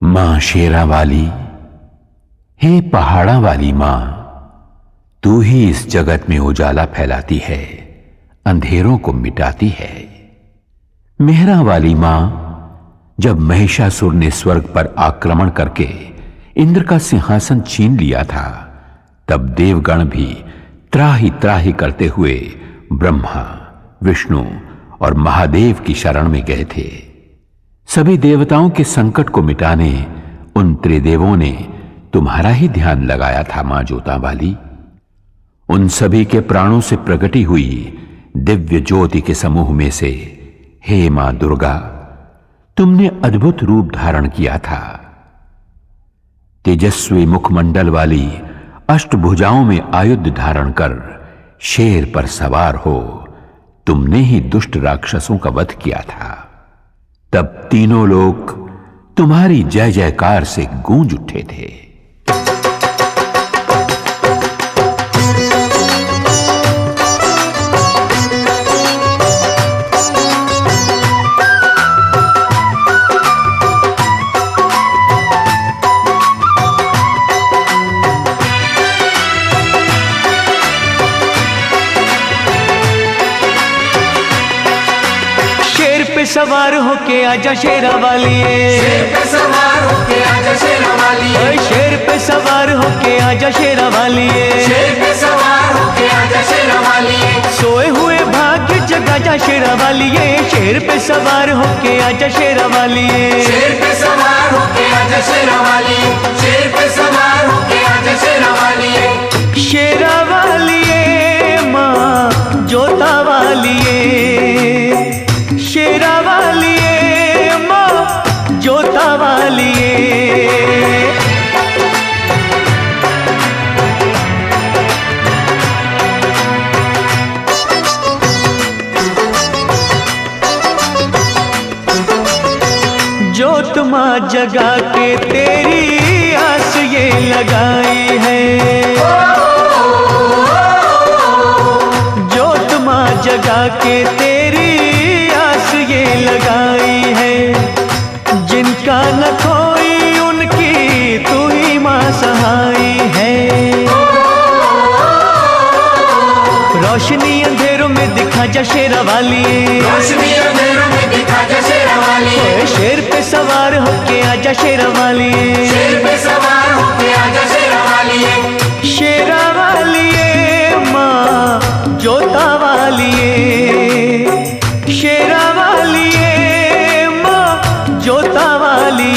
मां शेरा वाली, हे पहाड़ा वाली मां, तू ही इस जगत में उजाला फैलाती है, अंधेरों को मिटाती है। मेहरा वाली मां, जब महिषासुर ने स्वर्ग पर आक्रमण करके इंद्र का सिंहासन छीन लिया था, तब देवगण भी त्राही त्राही करते हुए ब्रह्मा, विष्णु और महादेव की शरण में गए थे। सभी देवताओं के संकट को मिटाने उन त्रिदेवों ने तुम्हारा ही ध्यान लगाया था मां जोता वाली। उन सभी के प्राणों से प्रकटी हुई दिव्य ज्योति के समूह में से हे मां दुर्गा, तुमने अद्भुत रूप धारण किया था। तेजस्वी मुखमंडल वाली अष्टभुजाओं में आयुध धारण कर शेर पर सवार हो तुमने ही दुष्ट राक्षसों का वध किया था। तब तीनों लोग तुम्हारी जय जयकार से गूंज उठे थे। सवार होके आजा शेरा वाली, शेर पे सवार होके आजा शेरा वाली, शेर पे सवार होके आजा शेरा वाली, शेर पे सवार होके आजा शेरा वाली, सोए हुए भाग्य जगा जा शेरा वाली, शेर पे सवार होके आजा शेरा वाली, शेर पे सवार होके आजा शेरा वाली, शेर पे सवार होके आजा शेरा वाली, शेरा वाली मां जोता वाली, शेरा वाली मां जोता वाली। जोत मां जगा के तेरी आस ये लगाई है, जोत मां जगा के तेरी ये लगाई है। जिनका न कोई उनकी तू ही मां सहाई है। रोशनी अंधेरों में दिखा जा शेरा वाली, रोशनी अंधेरों में दिखा जा शेरा वाली, शेर पे सवार होके आजा शेरा वाली, शेर पे सवार होके आजा शेरा वाली, शेरा वाली मां जोता वाली, शेरा वाली मां जोता वाली।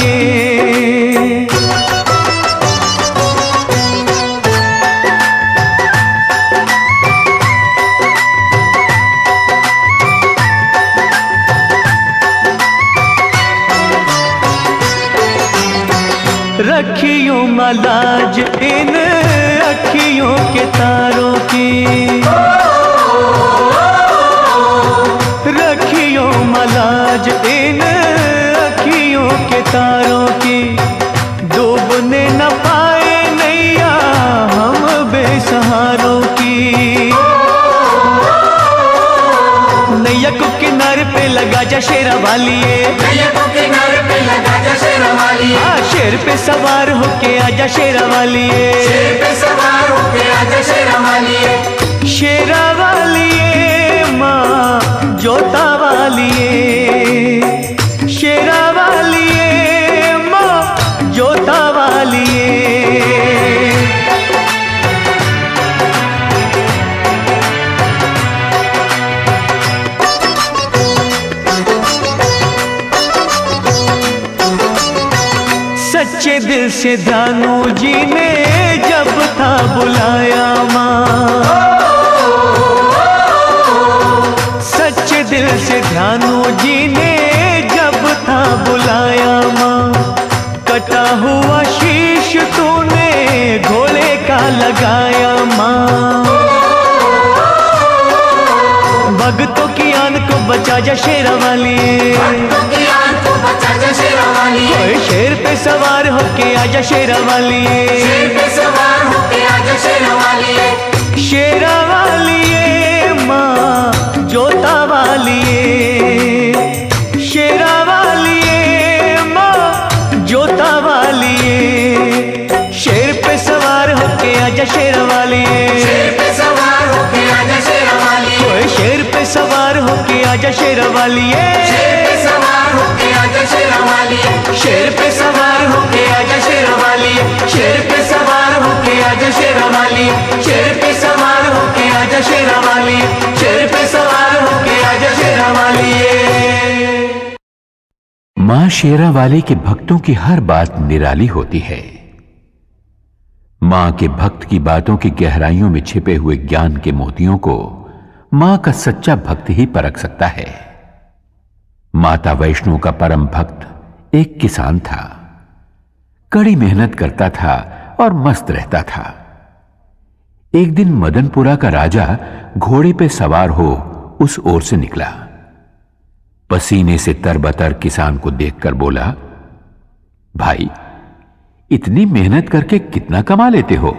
रखियों मलाज इन अखियों के तारों की, रखियों मलाज इन अखियों के तारों की, डूबने न पाए नैया हम बेसहारों की। नैया को किनारे पे लगा जा शेरा वाली, नैया को किनारे पे लगा जा शेरा वाली, शेर पे सवार होके आजा शेरा वाली, शेर पे सवार होके आजा शेरा वाली, शेरा वाली मां जोता वाली, शेरा वाली मां जोता वाली। सच्चे दिल से ध्यानु जी ने जब था बुलाया मां, सच्चे दिल से ध्यानु जी ने जब था बुलाया मां, कटा हुआ शीश तूने घोड़े का लगाया मां। भक्तों की आन को बचा जा शेरा वाली, भक्तों की आन को बचा जा शेरा वाली, शेर पे सवार होके आजा शेरा वाली, शेर पे सवार होके आजा शेरा वाली, शेरा वाली मां जोता वाली, शेरा वाली मां जोता आजा शेरवालिए, शेर पे सवार होके आजा शेरवालिए, शेर पे सवार होके आजा शेरवालिए, शेर पे सवार होके आजा शेरवालिए, शेर पे सवार होके आजा शेरवालिए, शेर पे सवार होके आजा शेरवालिए। मां शेरावाली के भक्तों की हर बात निराली होती है। मां के भक्त की बातों की गहराइयों में छिपे हुए ज्ञान के मोतियों को मां का सच्चा भक्त ही परख सकता है। माता वैष्णो का परम भक्त एक किसान था। कड़ी मेहनत करता था और मस्त रहता था। एक दिन मदनपुरा का राजा घोड़े पे सवार हो उस ओर से निकला। पसीने से तरबतर किसान को देखकर बोला, भाई, इतनी मेहनत करके कितना कमा लेते हो?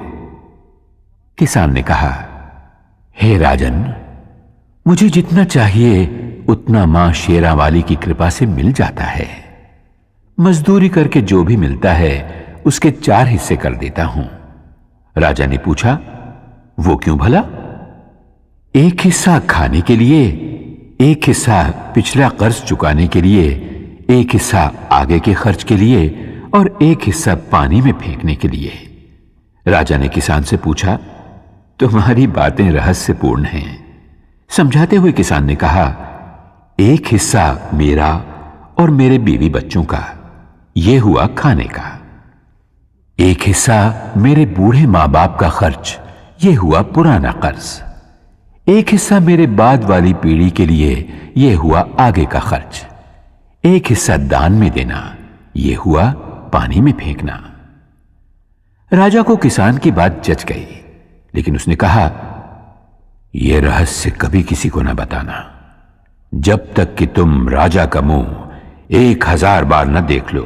किसान ने कहा, हे राजन, मुझे जितना चाहिए उतना मां शेरावाली की कृपा से मिल जाता है। मजदूरी करके जो भी मिलता है उसके 4 हिस्से कर देता हूं। राजा ने पूछा, वो क्यों भला? एक हिस्सा खाने के लिए, एक हिस्सा पिछला कर्ज चुकाने के लिए, एक हिस्सा आगे के खर्च के लिए और एक हिस्सा पानी में फेंकने के लिए। राजा ने किसान से पूछा, तुम्हारी बातें रहस्यपूर्ण हैं। समझाते हुए किसान ने कहा, एक हिस्सा मेरा और मेरे बीवी बच्चों का, यह हुआ खाने का। एक हिस्सा मेरे बूढ़े मां बाप का खर्च, यह हुआ पुराना कर्ज। एक हिस्सा मेरे बाद वाली पीढ़ी के लिए, यह हुआ आगे का खर्च। एक हिस्सा दान में देना, यह हुआ पानी में फेंकना। राजा को किसान की बात जच गई, लेकिन उसने कहा, यह रहस्य कभी किसी को न बताना, जब तक कि तुम राजा का मुंह 1000 बार न देख लो।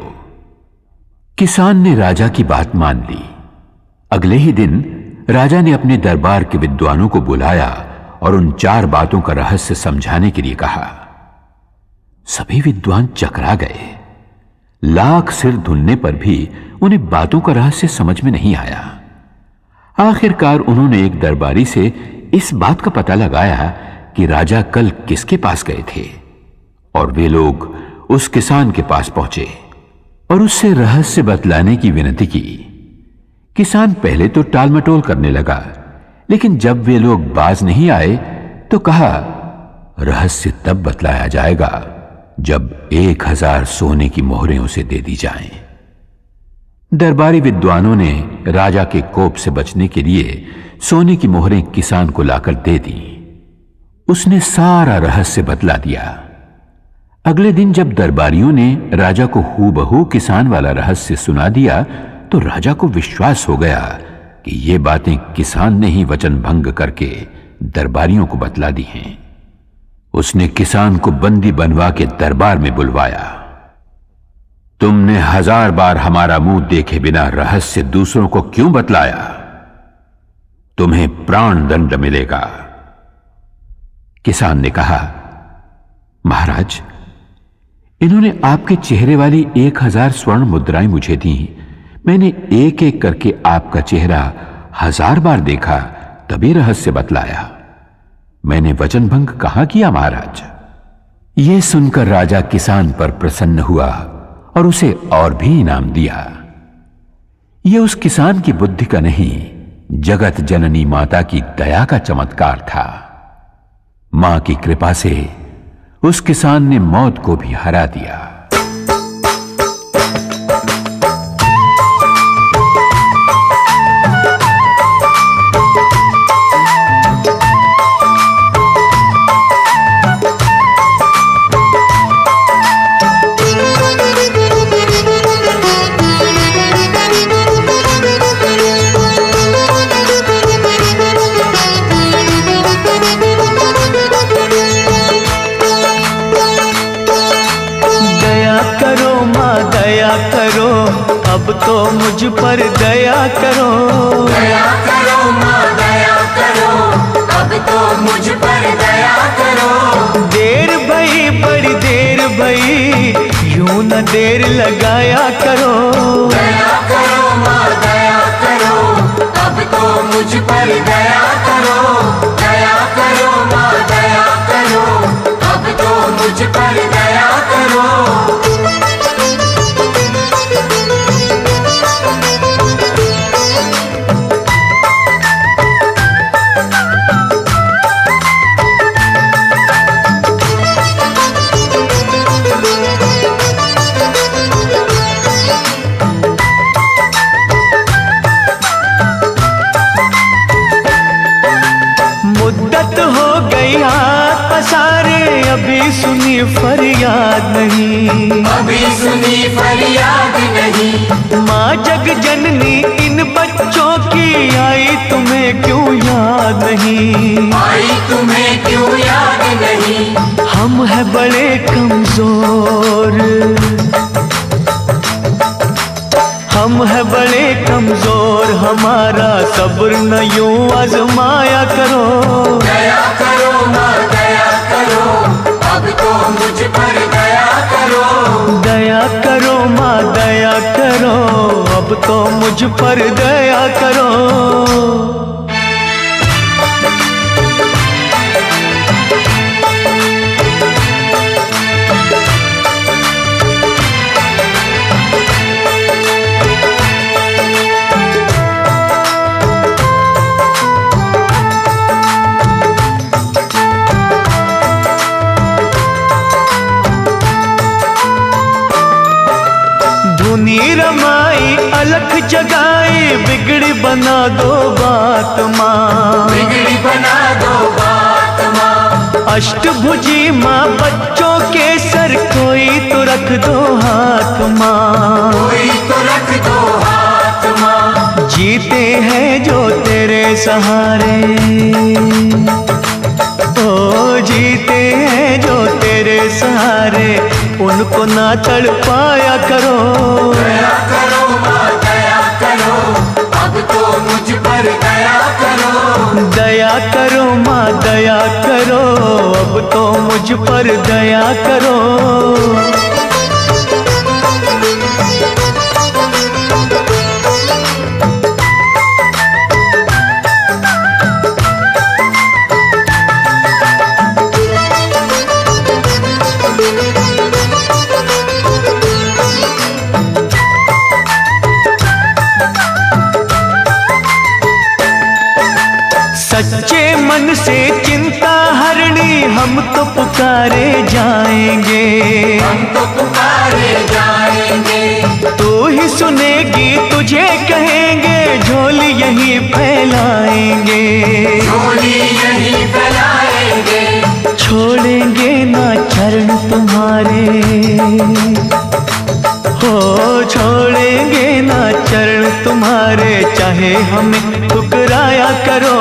किसान ने राजा की बात मान ली। अगले ही दिन राजा ने अपने दरबार के विद्वानों को बुलाया और उन 4 बातों का रहस्य समझाने के लिए कहा। सभी विद्वान चकरा गए। लाख सिर धुनने पर भी उन्हें बातों का रहस्य समझ में नहीं आया। आखिरकार उन्होंने एक दरबारी से इस बात का पता लगाया कि राजा कल किसके पास गए थे, और वे लोग उस किसान के पास पहुंचे और उससे रहस्य बतलाने की विनती की। किसान पहले तो टालमटोल करने लगा, लेकिन जब वे लोग बाज नहीं आए तो कहा, रहस्य तब बतलाया जाएगा जब 1000 सोने की मोहरें उसे दे दी जाएं। दरबारी विद्वानों ने राजा के कोप से बचने के लिए सोने की मोहरें किसान को लाकर दे दी। उसने सारा रहस्य बतला दिया। अगले दिन जब दरबारियों ने राजा को हूबहू किसान वाला रहस्य सुना दिया तो राजा को विश्वास हो गया कि ये बातें किसान ने ही वचन भंग करके दरबारियों को बतला दी हैं। उसने किसान को बंदी बनवा के दरबार में बुलवाया। तुमने 1000 बार हमारा मुंह देखे बिना रहस्य दूसरों को क्यों बतलाया? तुम्हें प्राण दंड मिलेगा। किसान ने कहा, महाराज, इन्होंने आपके चेहरे वाली 1000 स्वर्ण मुद्राएं मुझे दी। मैंने एक एक करके आपका चेहरा 1000 बार देखा, तभी रहस्य बतलाया। मैंने वचन भंग कहां किया महाराज? यह सुनकर राजा किसान पर प्रसन्न हुआ और उसे और भी इनाम दिया। यह उस किसान की बुद्धि का नहीं, जगत जननी माता की दया का चमत्कार था। मां की कृपा से उस किसान ने मौत को भी हरा दिया। अब तो मुझ पर दया करो, दया करो माँ दया करो, अब तो मुझ पर दया करो। देर भई बड़ी देर भई, यूं न देर लगाया करो। दया करो माँ दया करो, अब तो मुझ पर दया करो। दया करो माँ दया करो, अब तो नहीं। माँ जग जननी इन बच्चों की आई तुम्हें क्यों याद नहीं? आई तुम्हें क्यों याद नहीं? हम हैं बड़े कमजोर, हम हैं बड़े कमजोर, हमारा सब्र न यूं आजमाया करो। दया करो माँ दया करो, अब तो मुझ पर दया करो। दया करो माँ दया करो, अब तो मुझ पर दया करो। धुनी रमाई अलख जगाई, बिगड़ी बना दो बात माँ। बिगड़ी बना दो बात माँ। अष्टभुजी माँ बच्चों के सर कोई तो रख दो हाथ माँ। कोई तो रख दो हाथ माँ। जीते हैं जो तेरे सहारे, ओ जीते हैं जो तेरे सहारे, उनको ना तड़पाया करो। दया करो माँ दया करो, अब तो मुझ पर दया करो। दया करो माँ दया करो, अब तो मुझ पर दया करो। सच्चे मन से चिंता हरणी हम तो पुकारे जाएंगे। हम तो पुकारे जाएंगे। तू ही सुनेगी तुझे कहेंगे, झोली यहीं फैलाएंगे। झोली यहीं फैलाएंगे। छोड़ेंगे ना चरण तुम्हारे, हो छोड़ेंगे ना चरण तुम्हारे, चाहे हमें ठुकराया करो।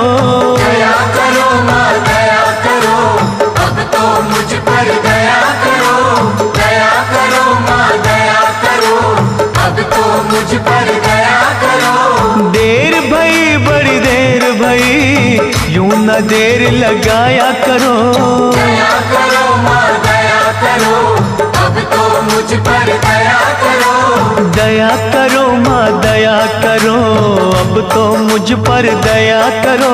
दया करो माँ दया करो, अब तो मुझ पर दया करो। दया करो माँ दया करो, अब तो मुझ पर दया करो। देर भई बड़ी देर भई, यूं न देर लगाया करो। दया करो माँ दया करो, अब तो मुझ पर दया करो। दया करो माँ दया करो, अब तो मुझ पर दया करो।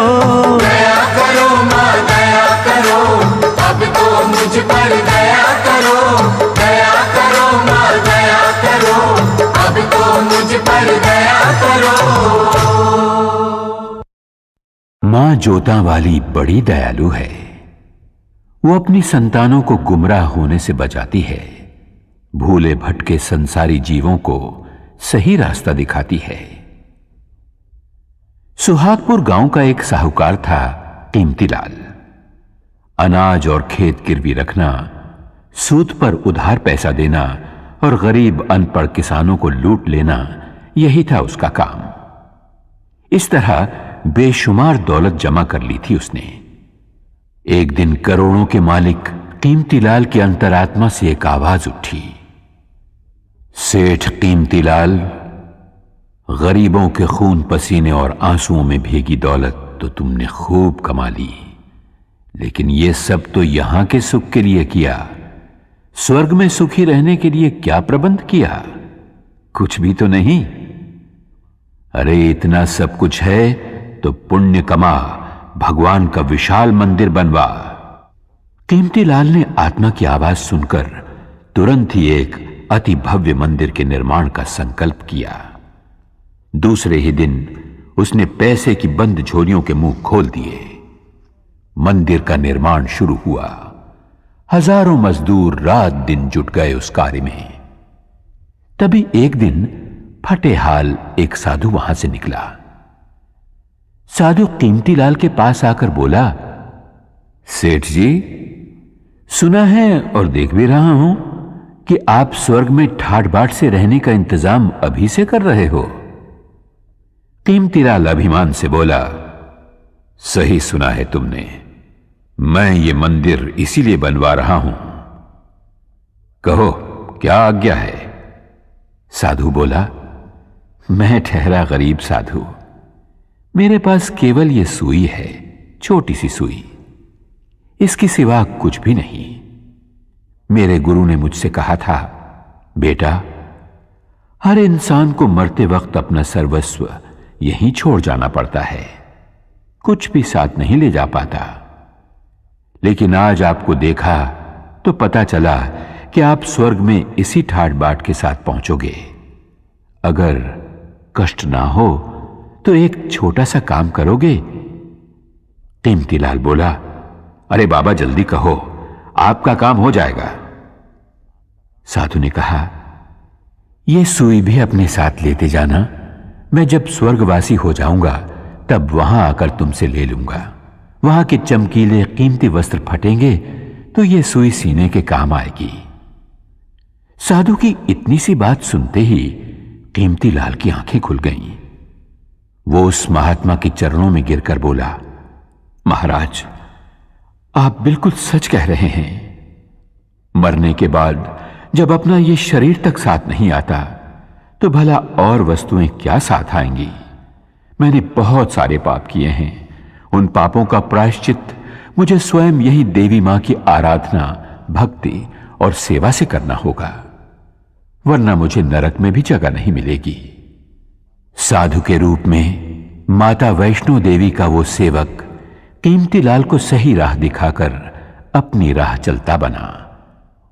दया करो माँ दया करो, अब तो मुझ पर दया करो। दया करो माँ दया करो, अब तो मुझ पर दया करो। मां जोता वाली बड़ी दयालु है। वो अपनी संतानों को गुमराह होने से बचाती है, भूले भटके संसारी जीवों को सही रास्ता दिखाती है। सुहागपुर गांव का एक साहूकार था कीमतीलाल। अनाज और खेत गिरवी रखना, सूद पर उधार पैसा देना और गरीब अनपढ़ किसानों को लूट लेना, यही था उसका काम। इस तरह बेशुमार दौलत जमा कर ली थी उसने। एक दिन करोड़ों के मालिक कीमतीलाल की अंतरात्मा से एक आवाज उठी, सेठ कीमतीलाल, गरीबों के खून पसीने और आंसुओं में भीगी दौलत तो तुमने खूब कमा ली, लेकिन यह सब तो यहां के सुख के लिए किया, स्वर्ग में सुखी रहने के लिए क्या प्रबंध किया? कुछ भी तो नहीं। अरे इतना सब कुछ है तो पुण्य कमा, भगवान का विशाल मंदिर बनवा। कीमतीलाल ने आत्मा की आवाज सुनकर तुरंत ही एक अति भव्य मंदिर के निर्माण का संकल्प किया। दूसरे ही दिन उसने पैसे की बंद झोलियों के मुंह खोल दिए। मंदिर का निर्माण शुरू हुआ। हजारों मजदूर रात दिन जुट गए उस कार्य में। तभी एक दिन फटे हाल एक साधु वहां से निकला। साधु कीमतीलाल के पास आकर बोला, सेठ जी, सुना है और देख भी रहा हूं कि आप स्वर्ग में ठाट बाट से रहने का इंतजाम अभी से कर रहे हो? कीमतीलाल अभिमान से बोला, सही सुना है तुमने, मैं ये मंदिर इसीलिए बनवा रहा हूं। कहो क्या आज्ञा है? साधु बोला, मैं ठहरा गरीब साधु, मेरे पास केवल ये सुई है, छोटी सी सुई, इसके सिवा कुछ भी नहीं। मेरे गुरु ने मुझसे कहा था, बेटा, हर इंसान को मरते वक्त अपना सर्वस्व यहीं छोड़ जाना पड़ता है, कुछ भी साथ नहीं ले जा पाता। लेकिन आज आपको देखा तो पता चला कि आप स्वर्ग में इसी ठाट बाट के साथ पहुंचोगे। अगर कष्ट ना हो तो एक छोटा सा काम करोगे? कीमतीलाल बोला, अरे बाबा जल्दी कहो, आपका काम हो जाएगा। साधु ने कहा, यह सुई भी अपने साथ लेते जाना, मैं जब स्वर्गवासी हो जाऊंगा तब वहां आकर तुमसे ले लूंगा। वहां के चमकीले कीमती वस्त्र फटेंगे तो यह सुई सीने के काम आएगी। साधु की इतनी सी बात सुनते ही कीमतीलाल की आंखें खुल गईं। वो उस महात्मा के चरणों में गिरकर बोला, महाराज, आप बिल्कुल सच कह रहे हैं। मरने के बाद जब अपना ये शरीर तक साथ नहीं आता तो भला और वस्तुएं क्या साथ आएंगी? मैंने बहुत सारे पाप किए हैं, उन पापों का प्रायश्चित मुझे स्वयं यही देवी मां की आराधना, भक्ति और सेवा से करना होगा, वरना मुझे नरक में भी जगह नहीं मिलेगी। साधु के रूप में माता वैष्णो देवी का वो सेवक कीमतीलाल को सही राह दिखाकर अपनी राह चलता बना।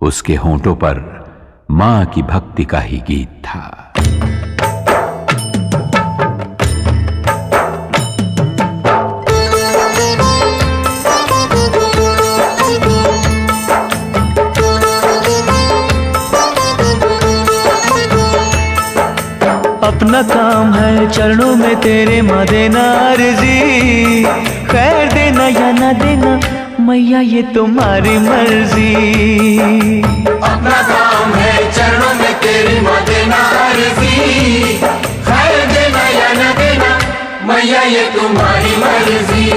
उसके होंठों पर मां की भक्ति का ही गीत था। अपना काम है चरणों में तेरे माँ देना अर्जी, खैर देना या ना देना मैया ये तुम्हारी मर्जी। अपना काम है चरणों में तेरी माँ देना अर्जी, खैर देना या न देना मैया ये तुम्हारी मर्जी।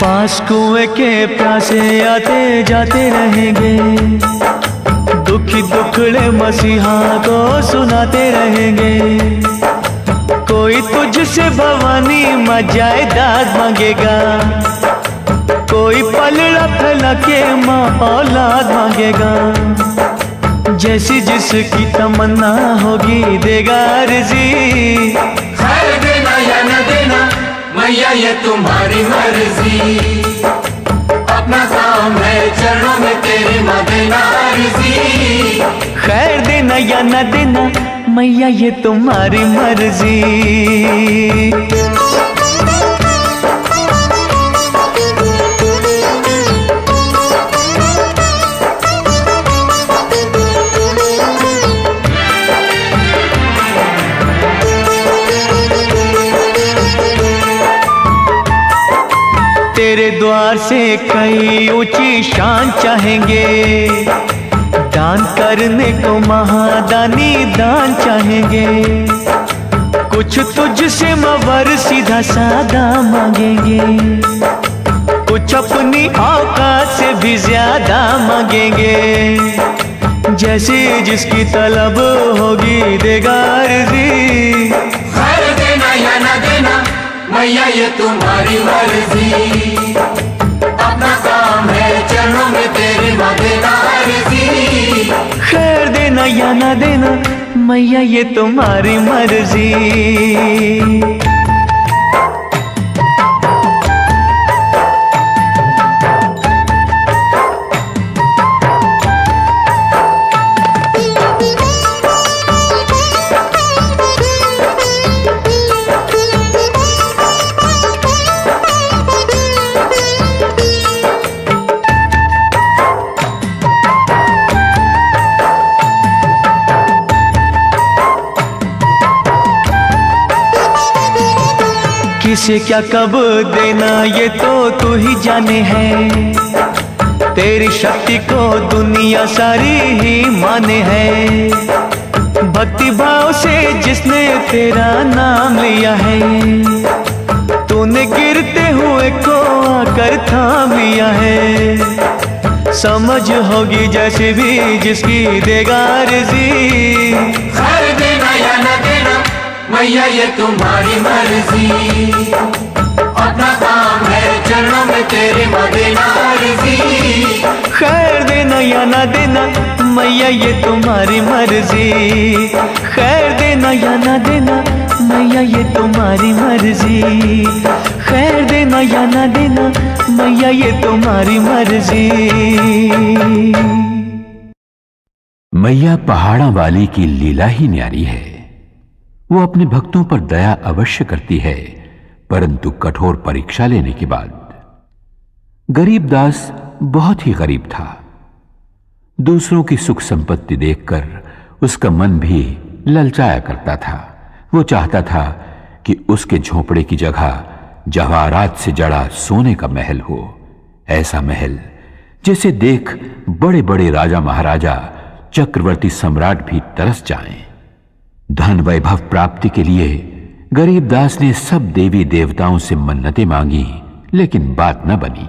पास कुएं के प्यासे आते जाते रहेंगे, दुखी दुखड़े मसीहा को सुनाते रहेंगे। कोई तुझसे भवानी मां जायदाद मांगेगा, कोई पलड़ा फैला के मां औलाद मांगेगा। जैसी जिसकी तमन्ना होगी देगा अर्जी, खैर देना या न देना मैया ये तुम्हारी मर्जी। अपना काम है चरणों में तेरी माँ देना अर्जी, खैर देना या न देना मैया ये तुम्हारी मर्जी। तेरे द्वार से कई ऊंची शान चाहेंगे, दान करने को महादानी दान चाहेंगे। कुछ तुझसे मवर सीधा सादा मांगेंगे, कुछ अपनी औकात से भी ज्यादा मांगेंगे। जैसी जिसकी तलब होगी देगा अर्जी, खैर देना या न देना मैया ये तुम्हारी मर्जी। अपना काम है चरणों में तेरी माँ देना अर्जी, खैर देना या ना देना मैया ये तुम्हारी मर्जी। किसे क्या कब देना ये तो तू ही जाने है। तेरी शक्ति को दुनिया सारी ही माने है। भक्ति भाव से जिसने तेरा नाम लिया है, तूने गिरते हुए को आकर थाम लिया है। समझ होगी जैसे भी जिसकी देगा अर्जी। खैर देना या न देना मैया ये तुम्हारी मर्जी। अपना काम है चरणों में तेरे माँ देना अर्जी। खैर देना या ना देना मैया ये तुम्हारी मर्जी। खैर देना या ना देना मैया ये तुम्हारी मर्जी। खैर देना या ना देना मैया ये तुम्हारी मर्जी। मैया पहाड़ा वाली की लीला ही न्यारी है। वो अपने भक्तों पर दया अवश्य करती है, परंतु कठोर परीक्षा लेने के बाद। गरीबदास बहुत ही गरीब था। दूसरों की सुख संपत्ति देखकर उसका मन भी ललचाया करता था। वो चाहता था कि उसके झोपड़े की जगह जवाहरात से जड़ा सोने का महल हो। ऐसा महल जिसे देख बड़े बड़े राजा महाराजा, चक्रवर्ती सम्राट भी तरस जाएं। धन वैभव प्राप्ति के लिए गरीबदास ने सब देवी देवताओं से मन्नतें मांगी, लेकिन बात न बनी।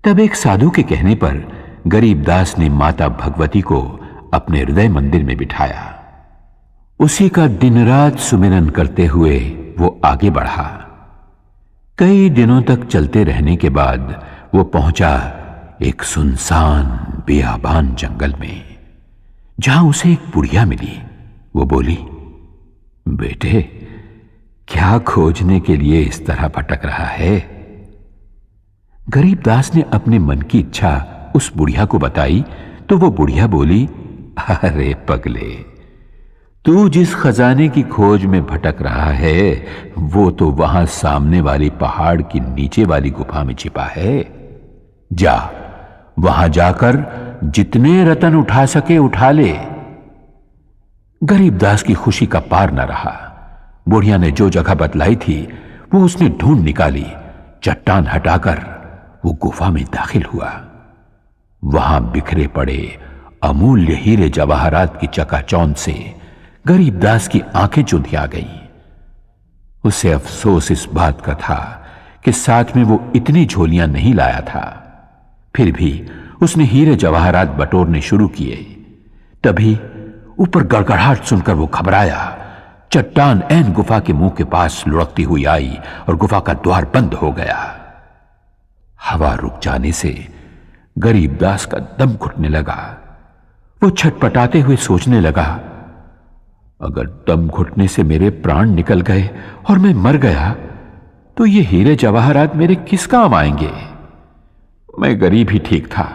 तब एक साधु के कहने पर गरीबदास ने माता भगवती को अपने हृदय मंदिर में बिठाया। उसी का दिन रात सुमिरन करते हुए वो आगे बढ़ा। कई दिनों तक चलते रहने के बाद वो पहुंचा एक सुनसान बियाबान जंगल में, जहां उसे एक बुढ़िया मिली। वो बोली, बेटे क्या खोजने के लिए इस तरह भटक रहा है? गरीबदास ने अपने मन की इच्छा उस बुढ़िया को बताई तो वो बुढ़िया बोली, अरे पगले, तू जिस खजाने की खोज में भटक रहा है वो तो वहां सामने वाली पहाड़ की नीचे वाली गुफा में छिपा है। जा, वहां जाकर जितने रतन उठा सके उठा ले। गरीबदास की खुशी का पार न रहा। बुढ़िया ने जो जगह बतलाई थी वो उसने ढूंढ निकाली। चट्टान हटाकर वो गुफा में दाखिल हुआ। वहां बिखरे पड़े अमूल्य हीरे जवाहरात की चकाचौंध से गरीबदास की आंखें चुंधिया गई। उसे अफसोस इस बात का था कि साथ में वो इतनी झोलियां नहीं लाया था। फिर भी उसने हीरे जवाहरात बटोरने शुरू किए। तभी ऊपर गड़गड़ाहट सुनकर वो घबराया। चट्टान ऐन गुफा के मुंह के पास लुढ़कती हुई आई और गुफा का द्वार बंद हो गया। हवा रुक जाने से गरीबदास का दम घुटने लगा। वो छटपटाते हुए सोचने लगा, अगर दम घुटने से मेरे प्राण निकल गए और मैं मर गया तो ये हीरे जवाहरात मेरे किस काम आएंगे? मैं गरीब ही ठीक था,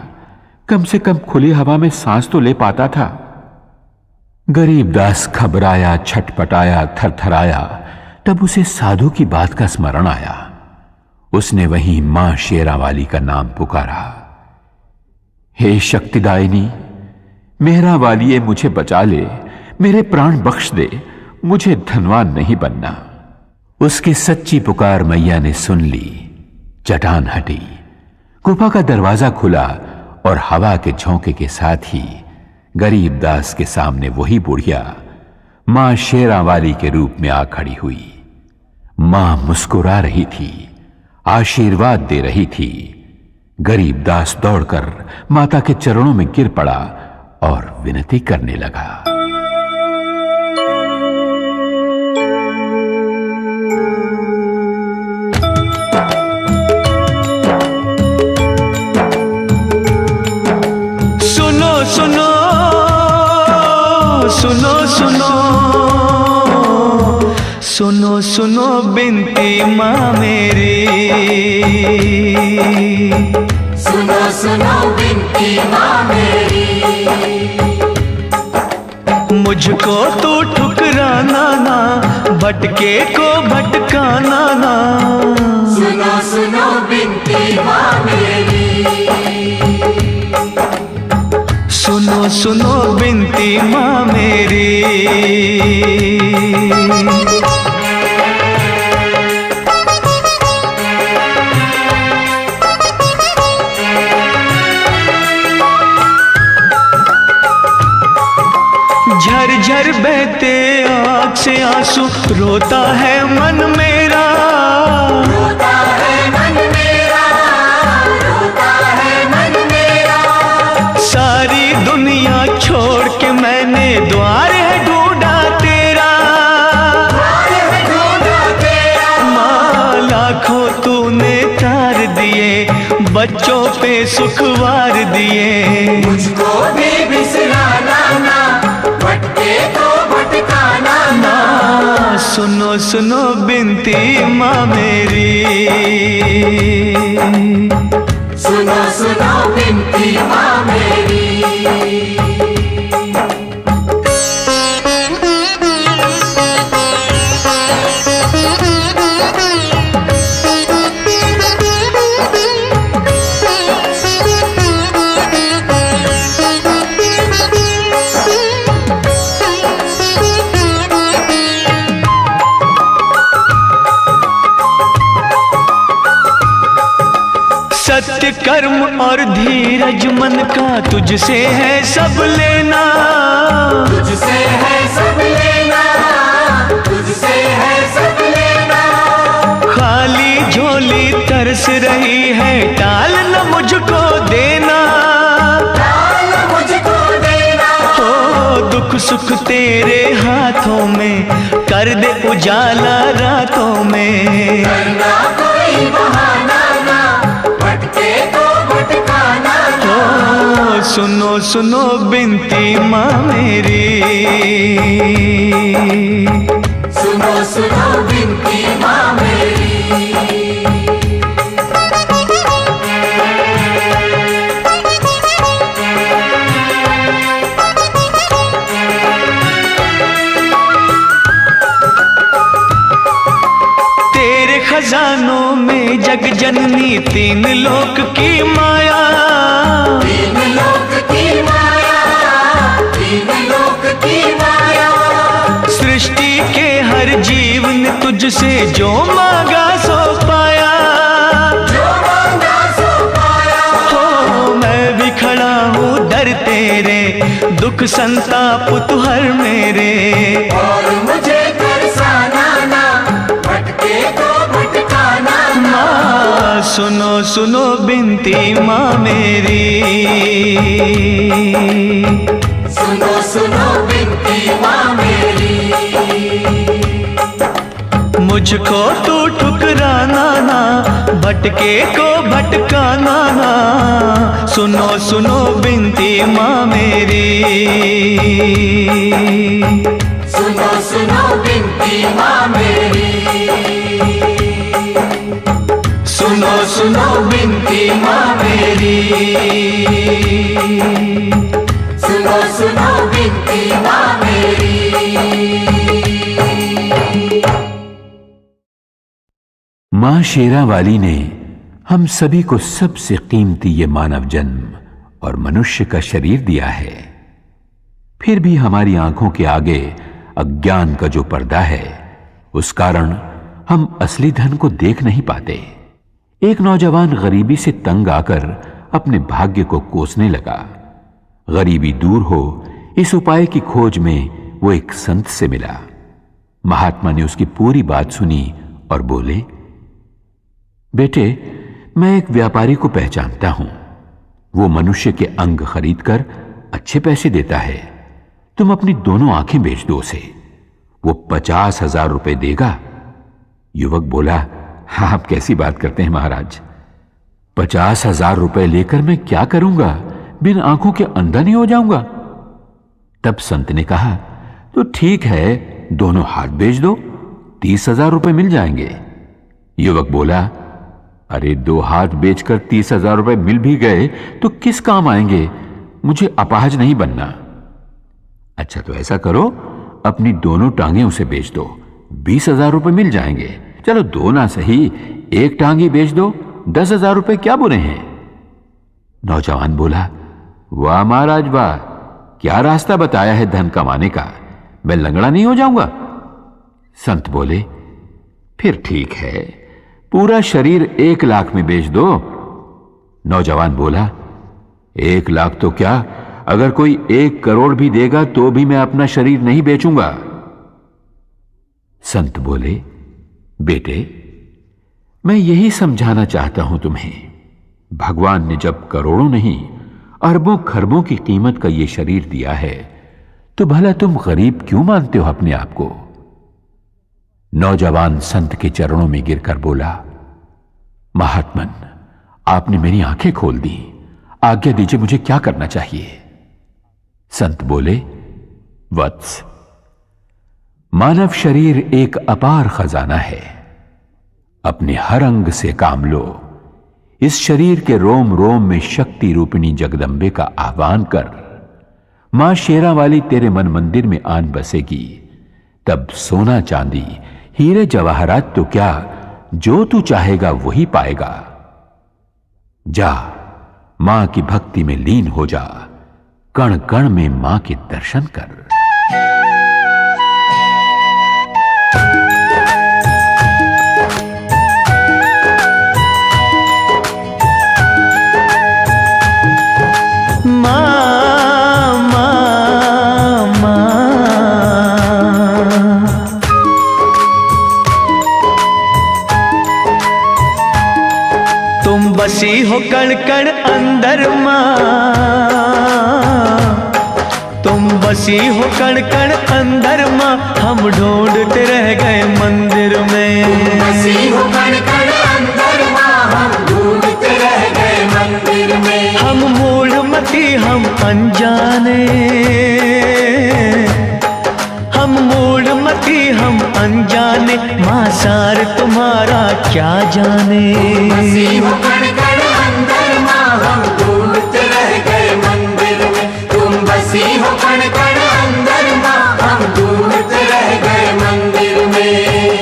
कम से कम खुली हवा में सांस तो ले पाता था। गरीबदास घबराया, छटपटाया, थरथराया। तब उसे साधु की बात का स्मरण आया। उसने वहीं मां शेरावाली का नाम पुकारा, हे शक्तिदायिनी, मेहरा वालिए मुझे बचा ले, मेरे प्राण बख्श दे, मुझे धनवान नहीं बनना। उसकी सच्ची पुकार मैया ने सुन ली। चट्टान हटी, गुफा का दरवाजा खुला और हवा के झोंके के साथ ही गरीबदास के सामने वही बुढ़िया मां शेरावाली के रूप में आ खड़ी हुई। मां मुस्कुरा रही थी, आशीर्वाद दे रही थी। गरीबदास दौड़कर माता के चरणों में गिर पड़ा और विनती करने लगा। सुनो सुनो सुनो सुनो सुनो सुनो बिनती माँ मेरी। सुनो सुनो बिनती माँ मेरी। मुझको तू ठुकराना ना, भटके को भटकाना ना। सुनो सुनो बिनती माँ मेरी। सुनो सुनो बिनती माँ मेरी। झरझर बहते आँख से आंसू, रोता है मन मेरा, रोता है मन मेरा, रोता है मन मेरा। सारी दुनिया छोड़ के मैंने द्वार है ढूंढा तेरा, द्वार है ढूंढा तेरा। माँ लाखों तूने तार दिए, बच्चों पे सुखवार दिए। मुझको भी बिसराना ना, भटके तो भटकाना ना। सुनो सुनो बिनती माँ मेरी, सुनो सुनो बिनती माँ मेरी। सत्य कर्म और धीरज मन का तुझसे है सब लेना, तुझसे है सब लेना, तुझसे है सब लेना। खाली झोली तरस रही है, टाल न मुझको देना, टाल मुझको देना। हो दुख सुख तेरे हाथों में, कर दे उजाला रातों में। करना कोई बहाना ना, भटके तो भटकाना ना। हो सुनो सुनो बिनती माँ मेरी, सुनो सुनो बिनती माँ मेरी। खजानों में जग जननी, तीन लोक की माया, तीन लोक की माया, तीन लोक की माया। सृष्टि के हर जीव ने तुझसे जो मांगा सो पाया, जो मांगा सो पाया। हो मैं भी खड़ा हूँ दर तेरे, दुख संताप तू हर मेरे। और मुझे तरसाना ना, भटके तो भटकाना ना। माँ सुनो सुनो बिनती माँ मेरी, सुनो सुनो बिनती माँ मेरी। मुझको तू ठुकराना ना, भटके को भटकाना ना। सुनो सुनो बिनती माँ मेरी, सुनो सुनो बिनती माँ मेरी। सुनो सुनो बिनती माँ मेरी। सुनो सुनो बिनती माँ मेरी। मां शेरा वाली ने हम सभी को सबसे कीमती ये मानव जन्म और मनुष्य का शरीर दिया है। फिर भी हमारी आंखों के आगे अज्ञान का जो पर्दा है, उस कारण हम असली धन को देख नहीं पाते। एक नौजवान गरीबी से तंग आकर अपने भाग्य को कोसने लगा। गरीबी दूर हो, इस उपाय की खोज में वो एक संत से मिला। महात्मा ने उसकी पूरी बात सुनी और बोले, बेटे, मैं एक व्यापारी को पहचानता हूं। वो मनुष्य के अंग खरीदकर अच्छे पैसे देता है। तुम अपनी दोनों आंखें बेच दो उसे, वो 50,000 रुपए देगा। युवक बोला, हाँ, आप कैसी बात करते हैं महाराज, 50,000 रुपए लेकर मैं क्या करूंगा? बिन आंखों के अंधा नहीं हो जाऊंगा। तब संत ने कहा, तो ठीक है, दोनों हाथ बेच दो, 30,000 रुपए मिल जाएंगे। युवक बोला, अरे 2 हाथ बेचकर 30,000 रुपए मिल भी गए तो किस काम आएंगे? मुझे अपाहज नहीं बनना। अच्छा, तो ऐसा करो, अपनी दोनों टांगें उसे बेच दो, 20,000 रुपए मिल जाएंगे। चलो 2 ना सही, 1 टांग ही बेच दो, 10,000 रुपए क्या बुरे हैं? नौजवान बोला, वाह महाराज वाह, क्या रास्ता बताया है धन कमाने का, मैं लंगड़ा नहीं हो जाऊंगा। संत बोले, फिर ठीक है, पूरा शरीर 1 लाख में बेच दो। नौजवान बोला, 1 लाख तो क्या, अगर कोई 1 करोड़ भी देगा तो भी मैं अपना शरीर नहीं बेचूंगा। संत बोले, बेटे, मैं यही समझाना चाहता हूं तुम्हें। भगवान ने जब करोड़ों नहीं अरबों खरबों की कीमत का यह शरीर दिया है तो भला तुम गरीब क्यों मानते हो अपने आप को? नौजवान संत के चरणों में गिरकर बोला, महात्मन, आपने मेरी आंखें खोल दी, आज्ञा दीजिए, मुझे क्या करना चाहिए? संत बोले, वत्स, मानव शरीर एक अपार खजाना है। अपने हर अंग से काम लो। इस शरीर के रोम रोम में शक्ति रूपिणी जगदंबे का आह्वान कर। मां शेरा वाली तेरे मन मंदिर में आन बसेगी। तब सोना चांदी हीरे जवाहरात तो क्या, जो तू चाहेगा वही पाएगा। जा, मां की भक्ति में लीन हो जा। कण कण में मां के दर्शन कर। बसी हो कण कण अंदर माँ, तुम बसी हो कण कण अंदर माँ, हम ढूंढते रह गए मंदिर में। बसी हो कण कण अंदर माँ, हम ढूंढते रह गए मंदिर में। हम मूढ़मती हम अनजाने, हम मूढ़मती हम अनजाने, माँ सार तुम्हारा क्या जाने। बसी हो कण कण अंदर माँ, हम ढूंढते रह गए मंदिर में। तुम बसी हो कण कण अंदर माँ, हम ढूंढते रह गए मंदिर में।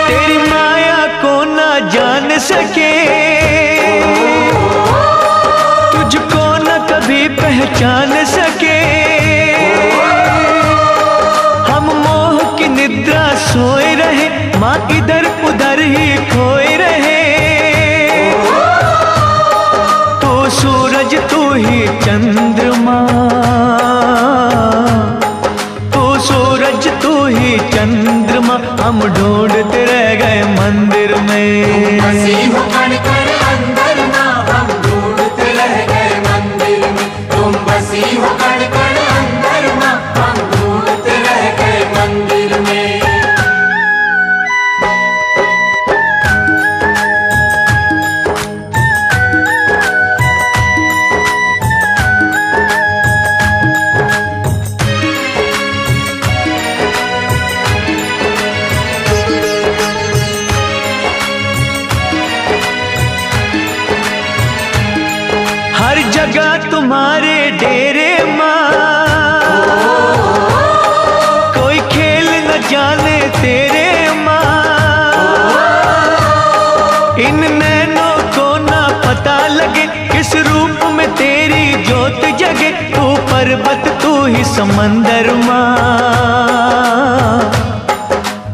तेरी माया को ना जान सके, तुझको न कभी पहचान सके। हम मोह की निद्रा सोए रहे, माँ इधर उधर ही खोए रहे। तू सूरज तू ही चंद्रमा, तू सूरज तू ही चंद्रमा, हम ढूंढते रह गए मंदिर में। बसी हो कण कण अंदर माँ, हम ढूंढते रह गए मंदिर में। तुम बसी हो कण कण अंदर माँ, हम ढूंढते रह गए मंदिर में। हर जगह तुम्हारे डेरे माँ, कोई खेल न जाने तेरे माँ। इन नैनों को ना पता लगे, किस रूप में तेरी ज्योत जगे। तू पर्वत तू ही समंदर माँ,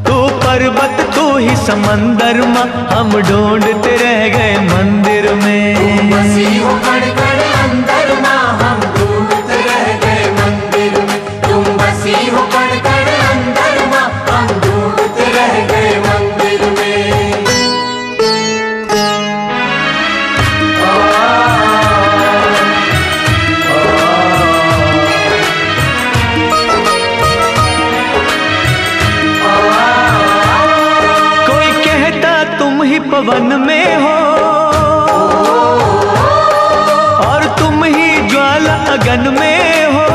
तू पर्वत तू ही समंदर माँ, हम ढूंढते रह गए मंदिर में। बसी हो कण कण अंदर माँ, हम ढूंढते रह गए मंदिर में। तुम बसी हो कण कण अंदर माँ, हम ढूंढते रह गए मंदिर में। कोई कहता तुम ही पवन में हो, और तुम ही ज्वाला अगन में हो।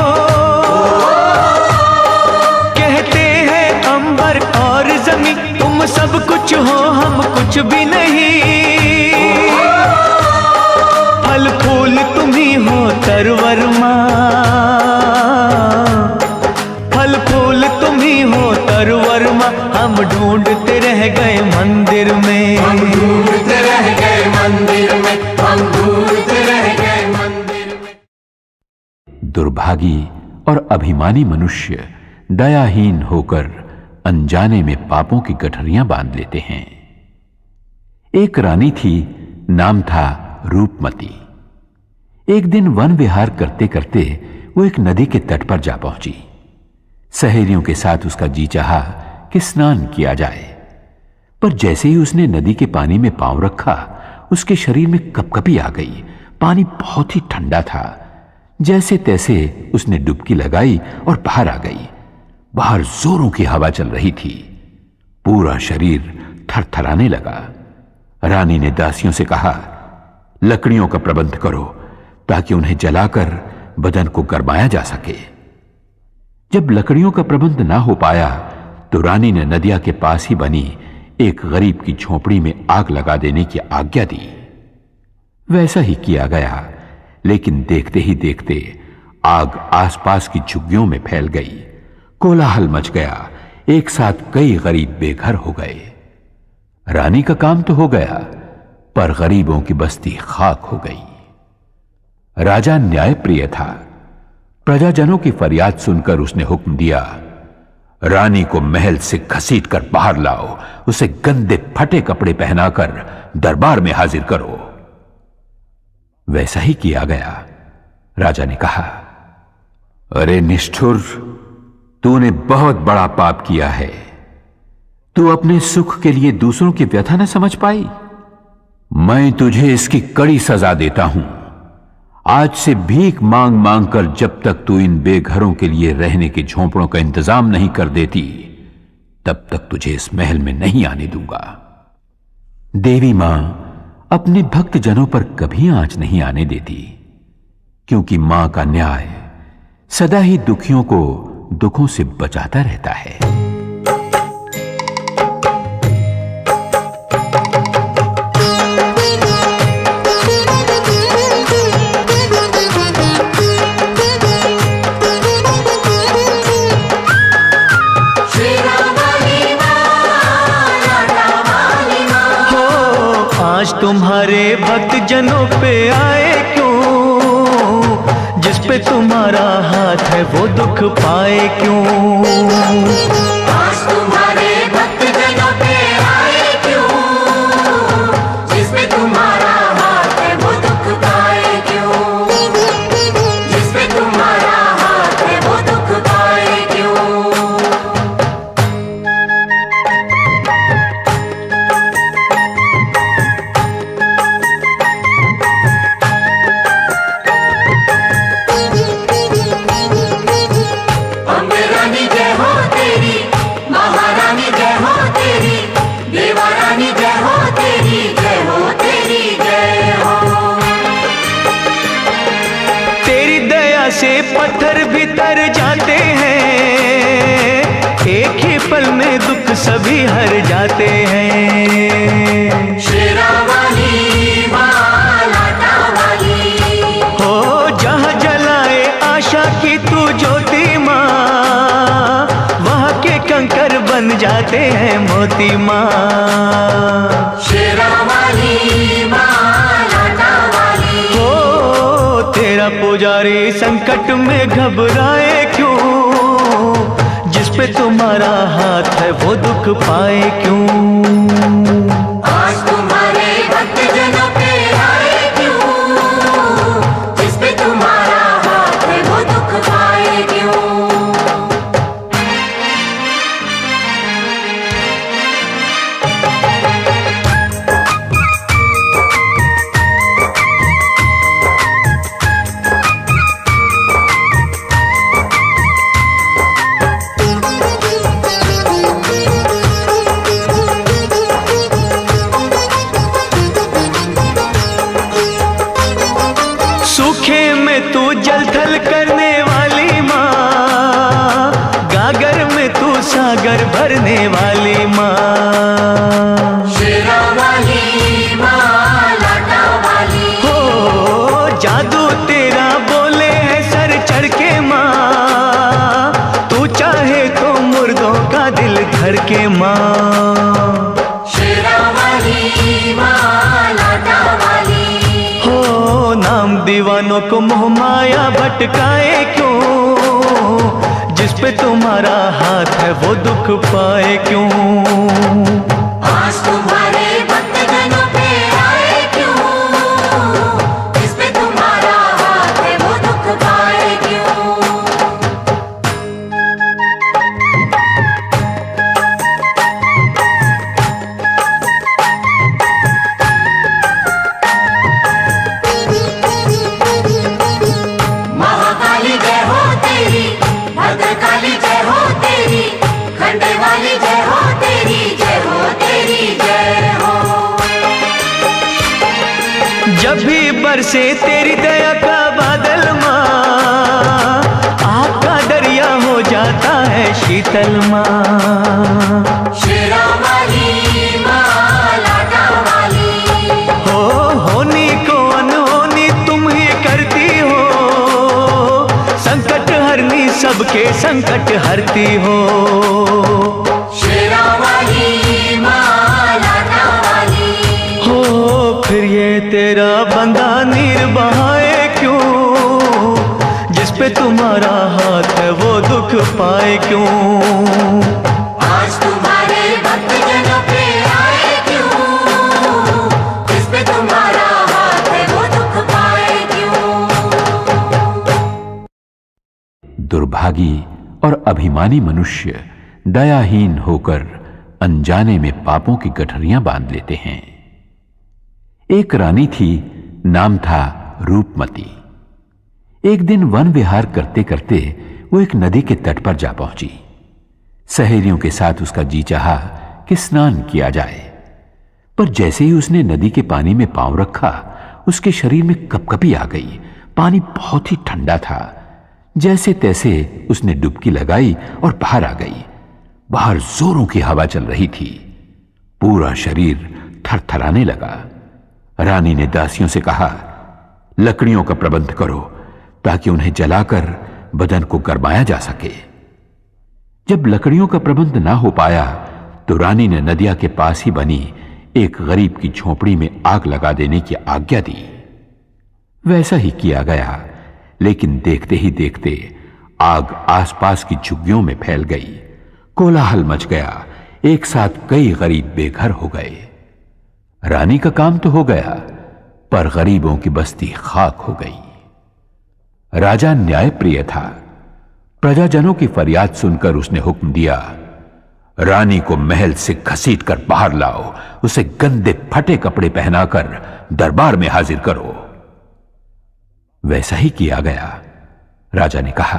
कहते हैं अंबर और जमीन, तुम सब कुछ हो हम कुछ भी नहीं। फल फूल तुम ही हो तरवर माँ, फल फूल तुम ही हो तरवर माँ, हम ढूंढते रह गए मंदिर में। हम ढूंढते रह गए मंदिर में, हम ढूंढते रह गए मंदिर में। दुर्भागी और अभिमानी मनुष्य दयाहीन होकर अनजाने में पापों की गठरियां बांध लेते हैं। एक रानी थी, नाम था रूपमती। एक दिन वन विहार करते करते वो एक नदी के तट पर जा पहुंची। सहेलियों के साथ उसका जी चाहा कि स्नान किया जाए, पर जैसे ही उसने नदी के पानी में पांव रखा, उसके शरीर में कपकपी आ गई। पानी बहुत ही ठंडा था। जैसे तैसे उसने डुबकी लगाई और बाहर आ गई। बाहर जोरों की हवा चल रही थी। पूरा शरीर थरथराने लगा। रानी ने दासियों से कहा, लकड़ियों का प्रबंध करो ताकि उन्हें जलाकर बदन को गरमाया जा सके। जब लकड़ियों का प्रबंध ना हो पाया तो रानी ने नदिया के पास ही बनी एक गरीब की झोपड़ी में आग लगा देने की आज्ञा दी। वैसा ही किया गया, लेकिन देखते ही देखते आग आसपास की झुग्गियों में फैल गई। कोलाहल मच गया। एक साथ कई गरीब बेघर हो गए। रानी का काम तो हो गया, पर गरीबों की बस्ती खाक हो गई। राजा न्यायप्रिय था। प्रजाजनों की फरियाद सुनकर उसने हुक्म दिया, रानी को महल से घसीटकर बाहर लाओ, उसे गंदे फटे कपड़े पहनाकर दरबार में हाजिर करो। वैसा ही किया गया। राजा ने कहा, अरे निष्ठुर, तूने बहुत बड़ा पाप किया है। तू अपने सुख के लिए दूसरों की व्यथा न समझ पाई। मैं तुझे इसकी कड़ी सजा देता हूं। आज से भीख मांग मांग कर जब तक तू इन बेघरों के लिए रहने के झोंपड़ों का इंतजाम नहीं कर देती, तब तक तुझे इस महल में नहीं आने दूंगा। देवी मां अपने भक्त जनों पर कभी आंच नहीं आने देती, क्योंकि मां का न्याय सदा ही दुखियों को दुखों से बचाता रहता है। तुम्हारे भक्त जनों पे आए क्यों, जिस पे तुम्हारा हाथ है वो दुख पाए क्यों। आज तुम्हारे भक्त जनों पे आए क्यों, जिस पे तुम्हारा हाथ है वो दुख पाए क्यों, जिस पे तुम्हारा हाथ है वो दुख पाए क्यों। से पत्थर भी तर जाते हैं, एक ही पल में दुख सभी हर जाते हैं। शेरा वाली मां लाटा वाली हो, जहाँ जलाए आशा की तू ज्योति माँ, वहाँ के कंकर बन जाते हैं मोती माँ। शेरा वाली मां लाटा वाली हो, तेरा पुजारी संकट में घबराए क्यों, जिस पे तुम्हारा हाथ है वो दुख पाए क्यों। आज तुम्हारे भक्त जनों पे आए क्यों, जिस पे तुम्हारा हाथ है वो दुख पाए क्यों। सूखे में तू जल थल करने वाली माँ, गागर में तू सागर भरने वाली माँ। शेरा वाली मां लाटा वाली हो, जादू तेरा बोले है सर चढ़ के माँ, तू चाहे तो मुर्दों का दिल धर के माँ। शेरा वाली मां लाटा वाली हो, नाम दीवानों को मोह माया भटकाए क्यों, पे तुम्हारा हाथ है वो दुख पाए क्यों। आज तुम्हारे भक्त जनों पे आए क्यों, जिस पे तुम्हारा हाथ है वो दुख पाए क्यों। महाकाली जय हो तेरी, भद्रकाली जय हो तेरी, खंडे वाली जय हो तेरी, जय हो तेरी जय हो। जब भी बरसे तेरी दया का बादल माँ, आग का दरिया हो जाता है शीतल माँ। शेरा वाली माँ, लाटा वाली, हो होनी को अनहोनी तुम ही करती हो, संकट हरनी सबके संकट हरती हो। शेरा वाली माँ, लाटा वाली, हो फिर ये तेरा बंदा नीर बहाए क्यों, जिस पे तुम्हारा हाथ है वो दुख पाए क्यों। आज तुम्हारे भक्त जनों पे आए क्यों, जिस पे तुम्हारा हाथ है वो दुख पाए क्यों। दुर्भागी और अभिमानी मनुष्य दयाहीन होकर अनजाने में पापों की गठरियां बांध लेते हैं। एक रानी थी, नाम था रूपमती। एक दिन वन विहार करते करते वो एक नदी के तट पर जा पहुंची। सहेलियों के साथ उसका जी चाहा कि स्नान किया जाए, पर जैसे ही उसने नदी के पानी में पांव रखा उसके शरीर में कपकपी आ गई। पानी बहुत ही ठंडा था। जैसे तैसे उसने डुबकी लगाई और बाहर आ गई। बाहर जोरों की हवा चल रही थी। पूरा शरीर थरथराने लगा। रानी ने दासियों से कहा, लकड़ियों का प्रबंध करो ताकि उन्हें जलाकर बदन को गरमाया जा सके। जब लकड़ियों का प्रबंध ना हो पाया तो रानी ने नदिया के पास ही बनी एक गरीब की झोपड़ी में आग लगा देने की आज्ञा दी। वैसा ही किया गया, लेकिन देखते ही देखते आग आसपास की झुग्गियों में फैल गई। कोलाहल मच गया। एक साथ कई गरीब बेघर हो गए। रानी का काम तो हो गया, पर गरीबों की बस्ती खाक हो गई। राजा न्यायप्रिय था। प्रजाजनों की फरियाद सुनकर उसने हुक्म दिया, रानी को महल से घसीटकर बाहर लाओ, उसे गंदे फटे कपड़े पहनाकर दरबार में हाजिर करो। वैसा ही किया गया। राजा ने कहा,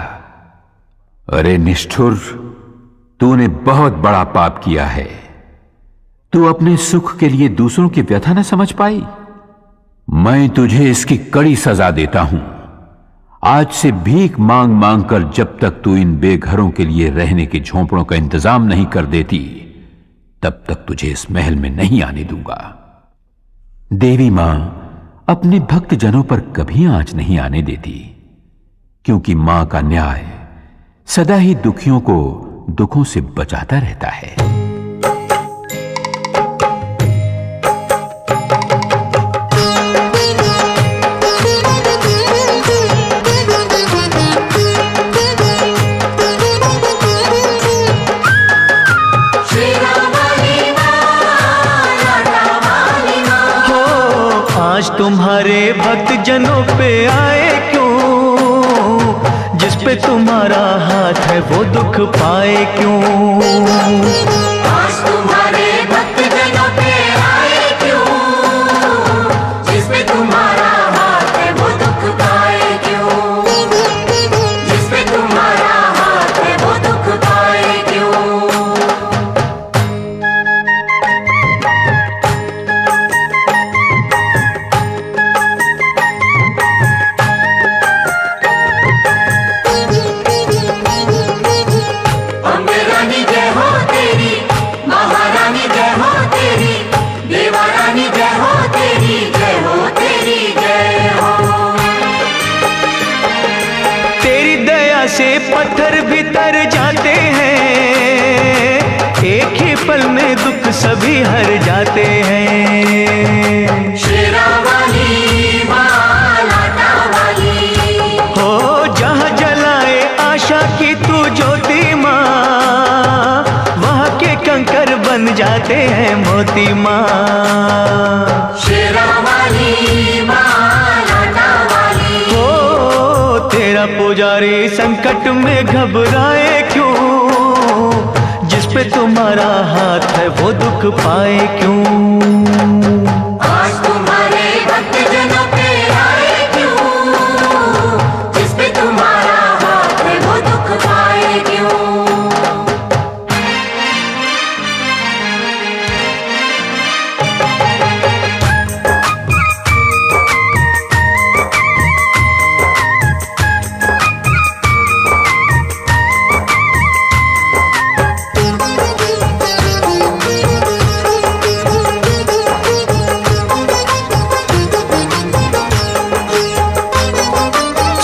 अरे निष्ठुर, तूने बहुत बड़ा पाप किया है। तू अपने सुख के लिए दूसरों की व्यथा न समझ पाई। मैं तुझे इसकी कड़ी सजा देता हूं। आज से भीख मांग मांग कर जब तक तू इन बेघरों के लिए रहने के झोंपड़ों का इंतजाम नहीं कर देती, तब तक तुझे इस महल में नहीं आने दूंगा। देवी मां अपने भक्त जनों पर कभी आंच नहीं आने देती, क्योंकि मां का न्याय सदा ही दुखियों को दुखों से बचाता रहता है। आज तुम्हारे भक्त जनों पे आए क्यों, जिस पे तुम्हारा हाथ है वो दुख पाए क्यों। आज तुम्हारे भक्त जनों पे आए क्यों, जिस पे तुम्हारा हाथ है वो दुख पाए क्यों, जिस पे तुम्हारा हाथ है वो दुख पाए क्यों। से पत्थर भी तर जाते हैं, एक ही पल में दुख सभी हर जाते हैं। शेरा वाली मां, लाटा वाली, हो जहाँ जलाए आशा की तू ज्योति, जाते हैं मोती माँ। शेरा वाली माँ लाटा वाली। हो तेरा पुजारी संकट में घबराए क्यों, जिस पे तुम्हारा हाथ है वो दुख पाए क्यों। आज तुम्हारे भक्त जनों पे आए क्यों, जिस पे तुम्हारा हाथ है वो दुख पाए क्यों।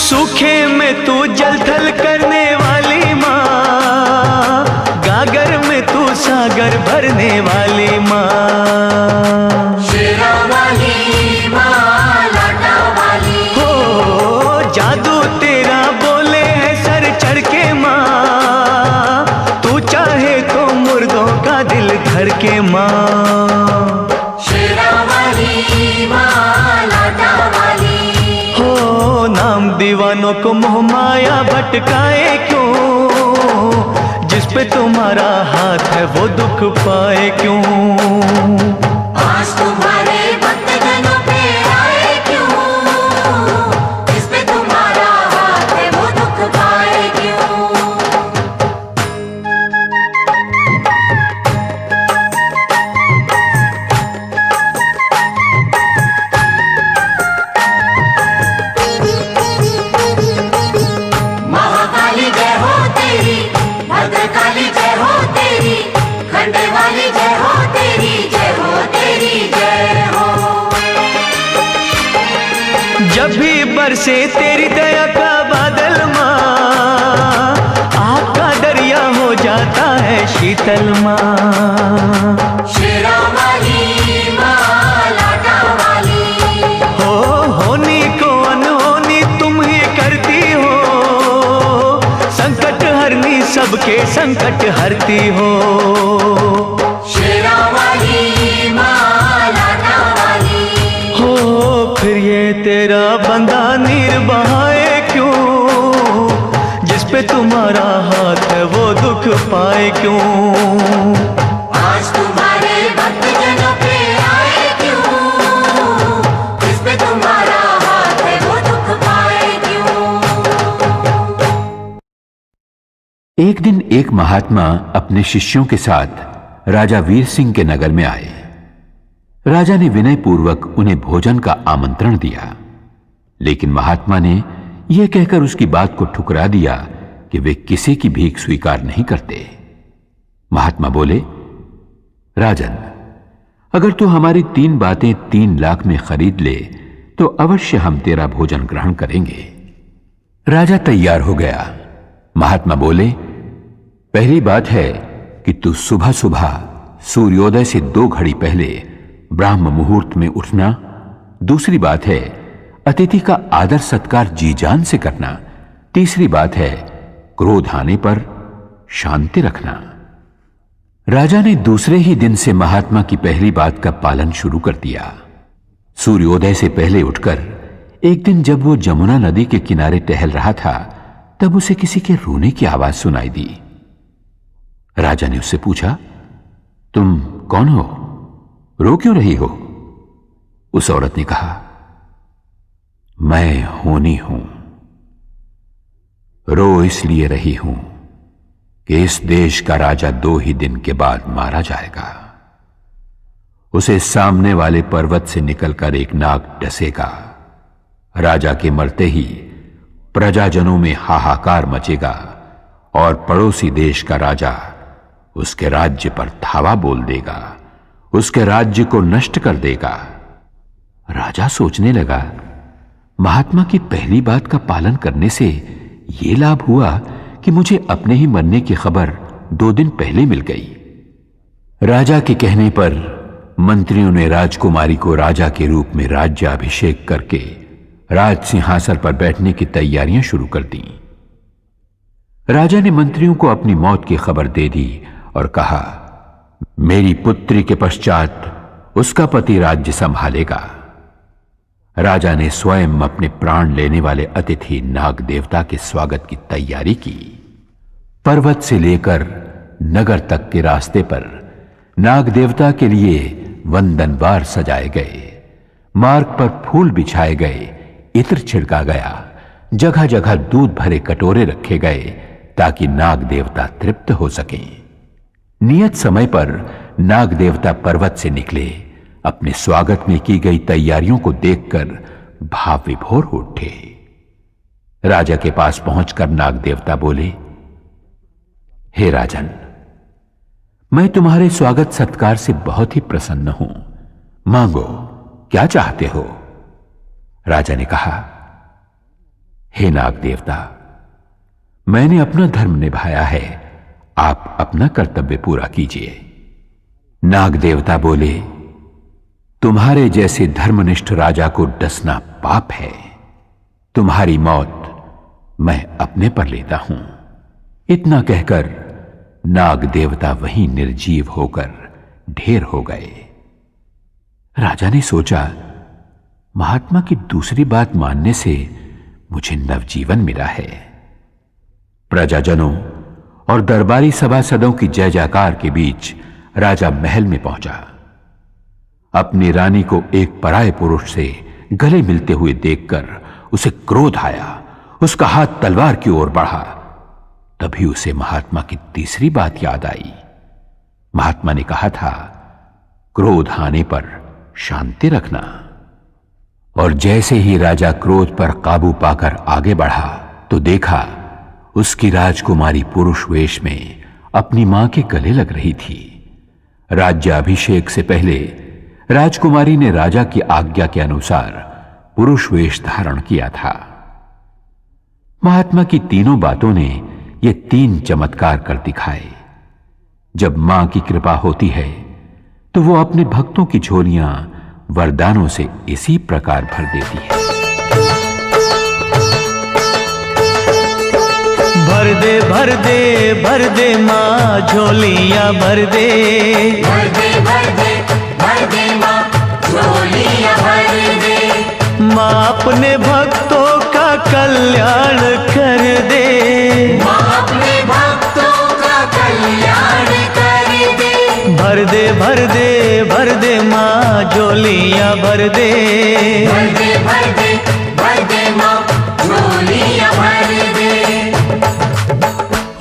सूखे में तू जल थल करने वाली माँ, गागर में तू सागर भरने वाली माँ। शेरा वाली माँ लाटा वाली। हो जादू तेरा बोले है सर चढ़ के माँ, तू चाहे तो मुर्दों का दिल धर के माँ। शेरा वाली माँ लाटा वाली। हो नाम दीवानों को मोह माया भटकाए क्यों, जिस पे तुम्हारा हाथ है वो दुख पाए क्यों। आज तुम्हारे भक्त जनों पे आए क्यों, जिस पे तुम्हारा हाथ है वो दुख पाए क्यों। महाकाली जय हो तेरी, भद्रकाली जय हो तेरी, खंडे वाली जय हो तेरी, जय हो तेरी जय हो। जब भी बरसे तेरी दया का बादल माँ, आग का दरिया हो जाता है शीतल माँ। शेरा वाली माँ लाटा वाली। हो होनी को अनहोनी तुम ही करती हो, संकट हरनी सबके संकट हरती हो। शेरा वाली माँ लाटा वाली। हो फिर ये तेरा बंदा नीर बहाए क्यों, जिस पे तुम्हारा हाथ है वो दुख पाए क्यों। आज तुम्हारे भक्त जनों पे आए क्यों, जिस पे तुम्हारा हाथ है वो दुख पाए क्यों। एक दिन एक महात्मा अपने शिष्यों के साथ राजा वीर सिंह के नगर में आए। राजा ने विनय पूर्वक उन्हें भोजन का आमंत्रण दिया, लेकिन महात्मा ने यह कहकर उसकी बात को ठुकरा दिया कि वे किसी की भीख स्वीकार नहीं करते। महात्मा बोले, राजन, अगर तू हमारी 3 बातें 3 लाख में खरीद ले तो अवश्य हम तेरा भोजन ग्रहण करेंगे। राजा तैयार हो गया। महात्मा बोले, पहली बात है कि तू सुबह सुबह सूर्योदय से 2 घड़ी पहले ब्राह्म मुहूर्त में उठना। दूसरी बात है अतिथि का आदर सत्कार जी जान से करना। तीसरी बात है क्रोध आने पर शांति रखना। राजा ने दूसरे ही दिन से महात्मा की पहली बात का पालन शुरू कर दिया। सूर्योदय से पहले उठकर एक दिन जब वो जमुना नदी के किनारे टहल रहा था, तब उसे किसी के रोने की आवाज सुनाई दी। राजा ने उससे पूछा, तुम कौन हो? रो क्यों रही हो? उस औरत ने कहा, मैं होनी हूं। रो इसलिए रही हूं कि इस देश का राजा 2 ही दिन के बाद मारा जाएगा। उसे सामने वाले पर्वत से निकलकर एक नाग डसेगा। राजा के मरते ही प्रजाजनों में हाहाकार मचेगा और पड़ोसी देश का राजा उसके राज्य पर धावा बोल देगा, उसके राज्य को नष्ट कर देगा। राजा सोचने लगा, महात्मा की पहली बात का पालन करने से यह लाभ हुआ कि मुझे अपने ही मरने की खबर 2 दिन पहले मिल गई। राजा के कहने पर मंत्रियों ने राजकुमारी को राजा के रूप में राज्याभिषेक करके राज सिंहासन पर बैठने की तैयारियां शुरू कर दी। राजा ने मंत्रियों को अपनी मौत की खबर दे दी और कहा, मेरी पुत्री के पश्चात उसका पति राज्य संभालेगा। राजा ने स्वयं अपने प्राण लेने वाले अतिथि नाग देवता के स्वागत की तैयारी की। पर्वत से लेकर नगर तक के रास्ते पर नाग देवता के लिए वंदनवार सजाए गए, मार्ग पर फूल बिछाए गए, इत्र छिड़का गया, जगह जगह दूध भरे कटोरे रखे गए ताकि नाग देवता तृप्त हो सकें। नियत समय पर नाग देवता पर्वत से निकले। अपने स्वागत में की गई तैयारियों को देखकर भाव विभोर हो उठे। राजा के पास पहुंचकर नाग देवता बोले, हे राजन, मैं तुम्हारे स्वागत सत्कार से बहुत ही प्रसन्न हूं। मांगो, क्या चाहते हो? राजा ने कहा, हे नाग देवता, मैंने अपना धर्म निभाया है, आप अपना कर्तव्य पूरा कीजिए। नाग देवता बोले, तुम्हारे जैसे धर्मनिष्ठ राजा को डसना पाप है। तुम्हारी मौत मैं अपने पर लेता हूं। इतना कहकर नाग देवता वहीं निर्जीव होकर ढेर हो गए। राजा ने सोचा, महात्मा की दूसरी बात मानने से मुझे नवजीवन मिला है। प्रजाजनों और दरबारी सभासदों की जय जयकार के बीच राजा महल में पहुंचा। अपनी रानी को एक पराये पुरुष से गले मिलते हुए देखकर उसे क्रोध आया। उसका हाथ तलवार की ओर बढ़ा। तभी उसे महात्मा की तीसरी बात याद आई। महात्मा ने कहा था, क्रोध आने पर शांति रखना। और जैसे ही राजा क्रोध पर काबू पाकर आगे बढ़ा तो देखा उसकी राजकुमारी पुरुष वेश में अपनी मां के गले लग रही थी। राज्याभिषेक से पहले राजकुमारी ने राजा की आज्ञा के अनुसार पुरुष वेश धारण किया था। महात्मा की तीनों बातों ने ये 3 चमत्कार कर दिखाए। जब मां की कृपा होती है तो वो अपने भक्तों की झोलियां वरदानों से इसी प्रकार भर देती है। भर दे भर दे भर दे माँ झोलियां भर दे, भर दे भर दे भर दे माँ झोलियां भर दे। माँ अपने भक्तों का कल्याण कर दे, माँ अपने भक्तों का कल्याण कर दे। भर दे भर दे भर दे माँ झोलियां भर दे, भर दे भर दे भर दे माँ झोलियां भर दे।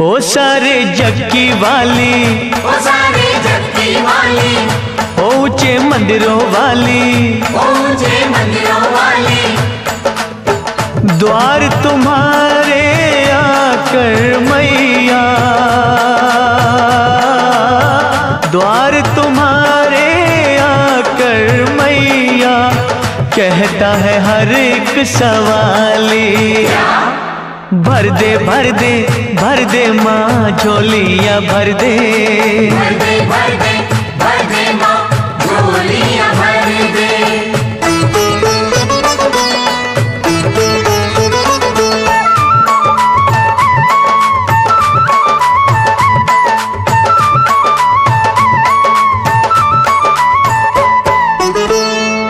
ओ सारे जग की वाली, ओ सारे जग की वाली, ओ ऊंचे मंदिरों वाली, ऊंचे मंदिरों वाली। द्वार तुम्हारे आकर मैया, द्वार तुम्हारे आकर मैया, कहता है हर एक सवाली। भर दे भर दे भर दे माँ झोलियां भर दे, भर दे भर दे भर दे माँ झोलियां भर दे।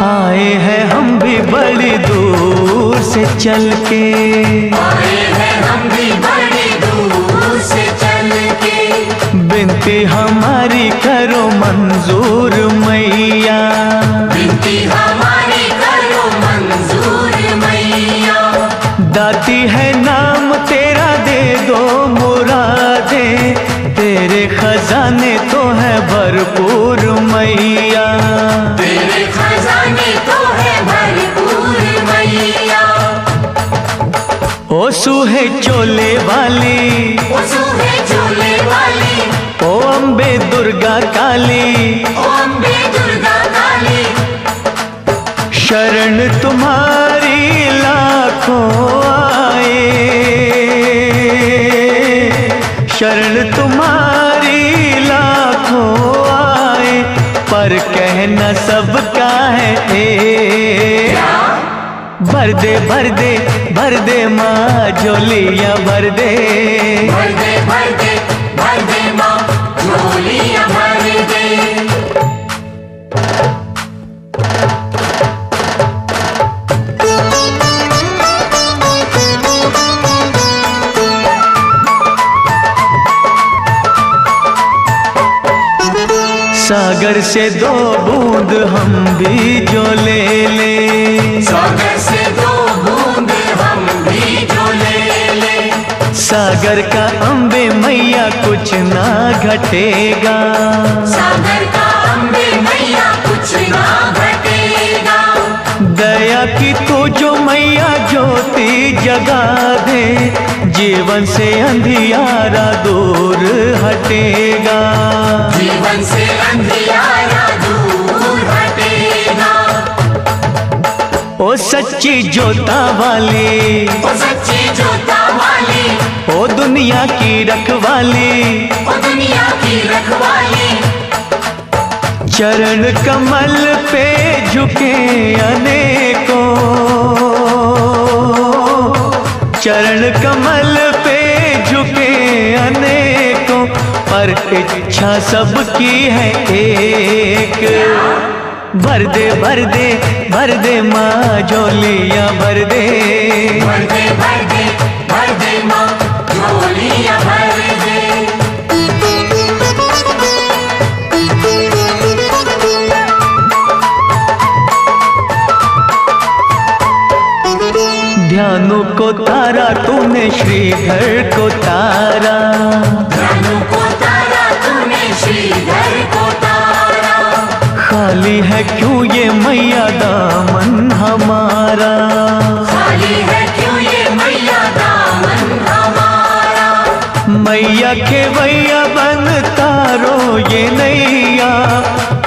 आए हैं हम भी बड़ी दूर से चल के, आए हैं हम भी बड़ी दूर से चल के। बिनती हमारी करो मंजूर मैया, बिनती हमारी करो मंजूर मैया। दाती है नाम तेरा दे दो मुरादे, तेरे खजाने तो है भरपूर मैया, तेरे खजाने तो है भरपूर मैया। ओ सूहे चोले वाली, ओ सूहे चोले वाली, ओ अम्बे दुर्गा काली, ओ अम्बे दुर्गा काली। शरण तुम्हारी लाखों आए, शरण तुम्हारी लाखों आए, पर कहना सबका है एक। भर दे भर दे भर दे माँ झोलियां भर दे, भर दे भर दे भर दे माँ झोलियां भर दे। सागर से 2 बूंद हम भी जो ले ले, सागर से 2 बूंद हम भी जो ले ले, सागर का अम्बे मैया कुछ ना घटेगा, सागर का अम्बे मैया कुछ ना घटेगा। दया की तू जो मैया ज्योति जगा दे, जीवन से अंधियारा दूर हटेगा, जीवन से अंधियारा दूर हटेगा। ओ सच्ची जोता वाली, ओ सच्ची जोता वाली, ओ दुनिया की रखवाली, ओ दुनिया की रखवाली, चरण कमल पे झुके अनेकों, चरण कमल पे झुके अनेकों, पर इच्छा सबकी है एक। भर दे भर दे भर दे माँ झोलियाँ भर दे, भर दे भर दे भर दे माँ झोलियाँ भर दे। ध्यानु को तारा तूने श्रीधर को तारा, ध्यानु को तारा तूने श्रीधर को तारा, खाली है क्यों ये मैया दामन हमारा, खाली है क्यों ये मैया दामन हमारा। मैया के वैया बन तारो ये नैया,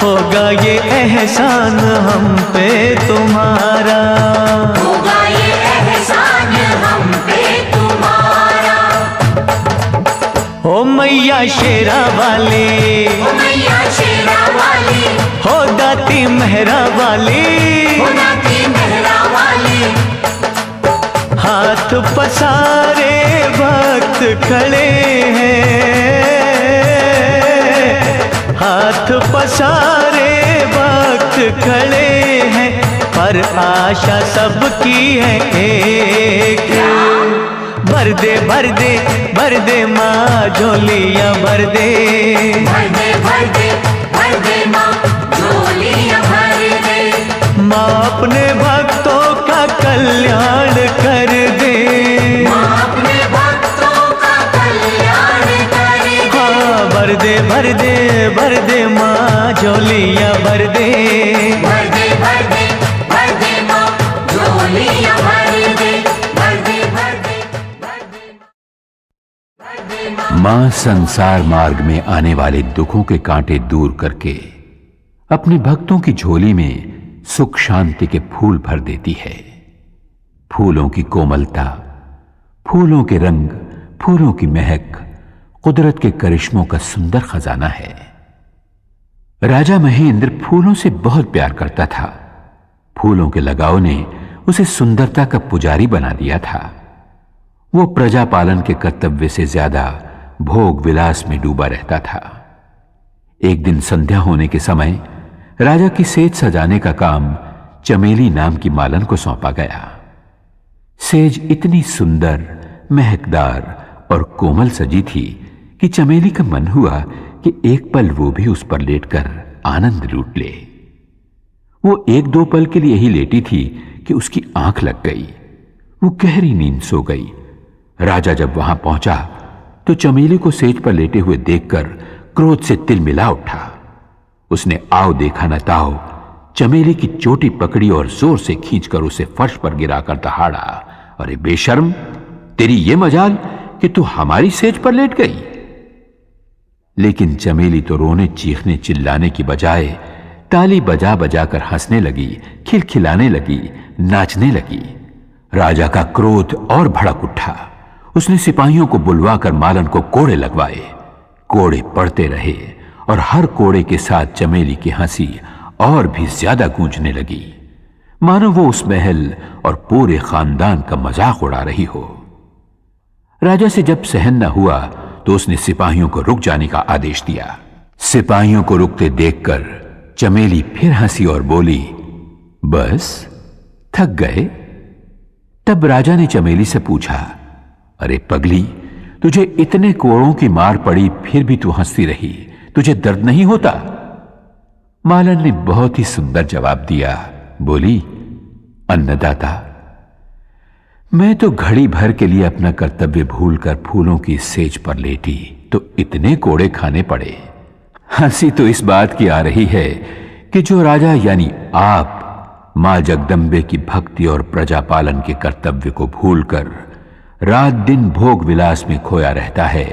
होगा ये एहसान हम पे तुम्हारा, होगा ये एहसान हम पे तुम्हारा। ओ मैया शेरा वाली, ओ मैया शेरा वाली, हो दाती मेहरा वाली, हो दाती मेहरा वाली, हाथ पसारे भक्त खड़े हैं, हाथ पसारे भक्त खड़े हैं, पर आशा सबकी है एक। भर दे भर दे भर दे माँ झोलियाँ भर दे, भर दे भर दे भर दे माँ झोलियाँ भर दे। माँ अपने भक्तों का कल्याण कर दे, माँ अपने भक्तों का कल्याण कर दे। हाँ भर दे भर दे भर दे माँ झोलियाँ भर दे, भर दे भर दे भर दे माँ झोलियाँ भर दे, भर दे भर दे भर दे भर दे माँ। मां संसार मार्ग में आने वाले दुखों के कांटे दूर करके अपने भक्तों की झोली में सुख शांति के फूल भर देती है। फूलों की कोमलता, फूलों के रंग, फूलों की महक कुदरत के करिश्मों का सुंदर खजाना है। राजा महेंद्र फूलों से बहुत प्यार करता था। फूलों के लगाव ने उसे सुंदरता का पुजारी बना दिया था। वो प्रजा पालन के कर्तव्य से ज्यादा भोग विलास में डूबा रहता था। एक दिन संध्या होने के समय राजा की सेज सजाने का काम चमेली नाम की मालन को सौंपा गया। सेज इतनी सुंदर, महकदार और कोमल सजी थी कि चमेली का मन हुआ कि एक पल वो भी उस पर लेटकर आनंद लूट ले। वो 1-2 पल के लिए ही लेटी थी कि उसकी आंख लग गई। वो गहरी नींद सो गई। राजा जब वहां पहुंचा तो चमेली को सेज पर लेटे हुए देखकर क्रोध से तिलमिला उठा। उसने आओ देखा न ताओ चमेली की चोटी पकड़ी और जोर से खींचकर उसे फर्श पर गिराकर दहाड़ा। अरे बेशर्म, तेरी ये मजाल कि तू हमारी सेज पर लेट गई। लेकिन चमेली तो रोने चीखने चिल्लाने की बजाय ताली बजा बजा कर हंसने लगी, खिलखिलाने लगी, नाचने लगी। राजा का क्रोध और भड़क उठा। उसने सिपाहियों को बुलवाकर मालन को कोड़े लगवाए। कोड़े पड़ते रहे और हर कोड़े के साथ चमेली की हंसी और भी ज्यादा गूंजने लगी, मानो वो उस महल और पूरे खानदान का मजाक उड़ा रही हो। राजा से जब सहन न हुआ तो उसने सिपाहियों को रुक जाने का आदेश दिया। सिपाहियों को रुकते देखकर चमेली फिर हंसी और बोली, बस थक गए? तब राजा ने चमेली से पूछा, अरे पगली, तुझे इतने कोड़ों की मार पड़ी फिर भी तू हंसती रही, तुझे दर्द नहीं होता? मालन ने बहुत ही सुंदर जवाब दिया। बोली, अन्नदाता, मैं तो घड़ी भर के लिए अपना कर्तव्य भूलकर फूलों की सेज पर लेटी तो इतने कोड़े खाने पड़े। हंसी तो इस बात की आ रही है कि जो राजा यानी आप मां जगदम्बे की भक्ति और प्रजा पालन के कर्तव्य को भूलकर रात दिन भोग विलास में खोया रहता है,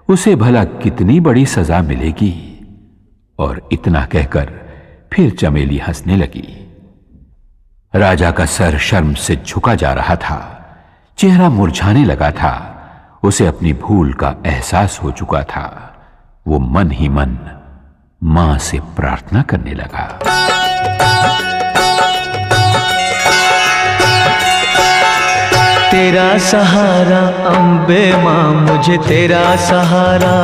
उसे भला कितनी बड़ी सजा मिलेगी। और इतना कहकर फिर चमेली हंसने लगी। राजा का सर शर्म से झुका जा रहा था, चेहरा मुरझाने लगा था। उसे अपनी भूल का एहसास हो चुका था। वो मन ही मन मां से प्रार्थना करने लगा। तेरा सहारा अम्बे मां, मुझे तेरा सहारा।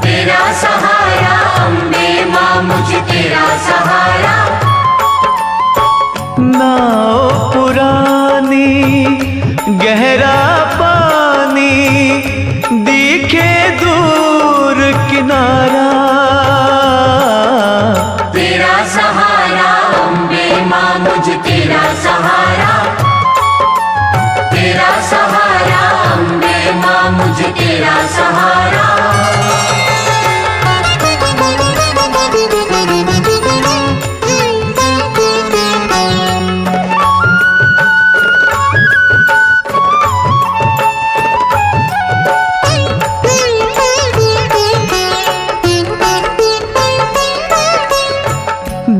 तेरा सहारा अम्बे मां, मुझे तेरा सहारा। नाव पुरानी गहरा पानी, दिखे दूर किनारा। तेरा सहारा अम्बे मां, मुझे तेरा सहारा। तेरा सहारा अम्बे मां, मुझे तेरा सहारा।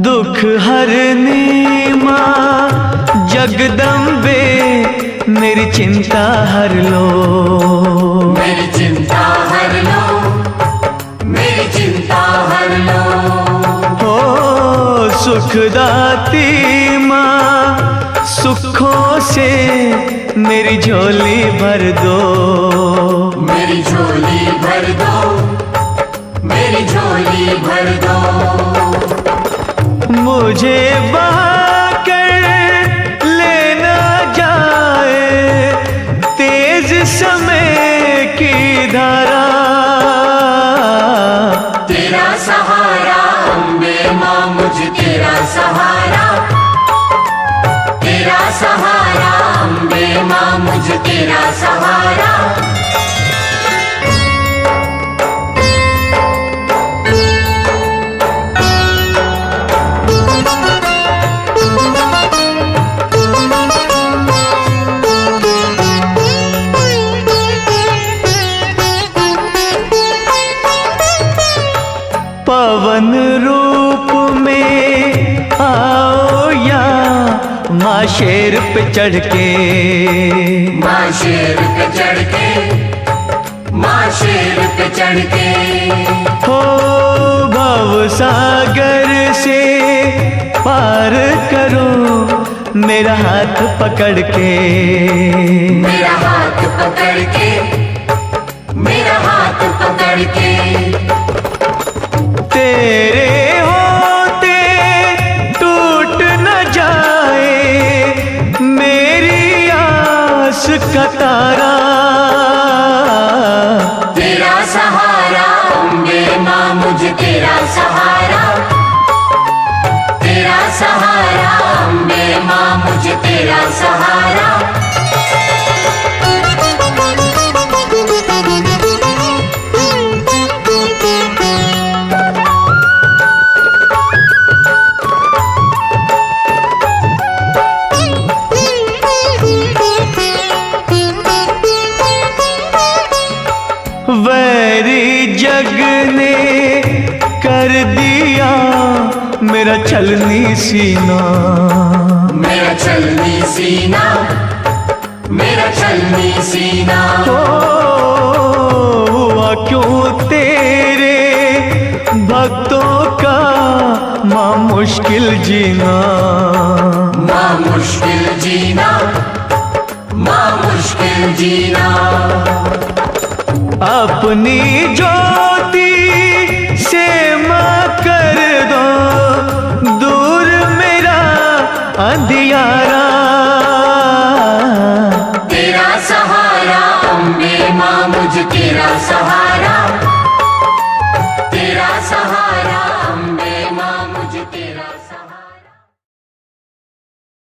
दुख हरनी मां जगदम्बे, मेरी चिंता हर लो। मेरी चिंता हर लो, मेरी चिंता हर लो। हो सुखदाती मां, सुखों से मेरी झोली भर दो। मेरी झोली भर दो, मेरी झोली भर दो। मुझे बहाकर लेना जाए तेज समय की धारा। तेरा सहारा अम्बे मां, मुझे तेरा सहारा। तेरा सहारा अम्बे मां, मुझे तेरा सहारा। पवन रूप में आओ या माँ शेर पे चढ़ के। माँ शेर पे चढ़ के, माँ शेर पे चढ़ के। हो भव सागर से पार करो मेरा हाथ पकड़ के। मेरा हाथ पकड़ के, मेरा हाथ पकड़ के। तेरे होते टूट न जाए मेरी आस का तारा। तेरा सहारा अम्बे मां, मुझे तेरा सहारा। तेरा सहारा अम्बे मां, मुझे तेरा सहारा। वैरी जग ने कर दिया मेरा छलनी सीना। मेरा छलनी सीना, मेरा छलनी सीना। हो हुआ क्यों तेरे भक्तों का माँ मुश्किल जीना। माँ मुश्किल जीना, माँ मुश्किल जीना। अपनी ज्योति से माँ कर दो दूर मेरा अंधियारा। तेरा सहारा अम्बे मां, मुझे तेरा सहारा।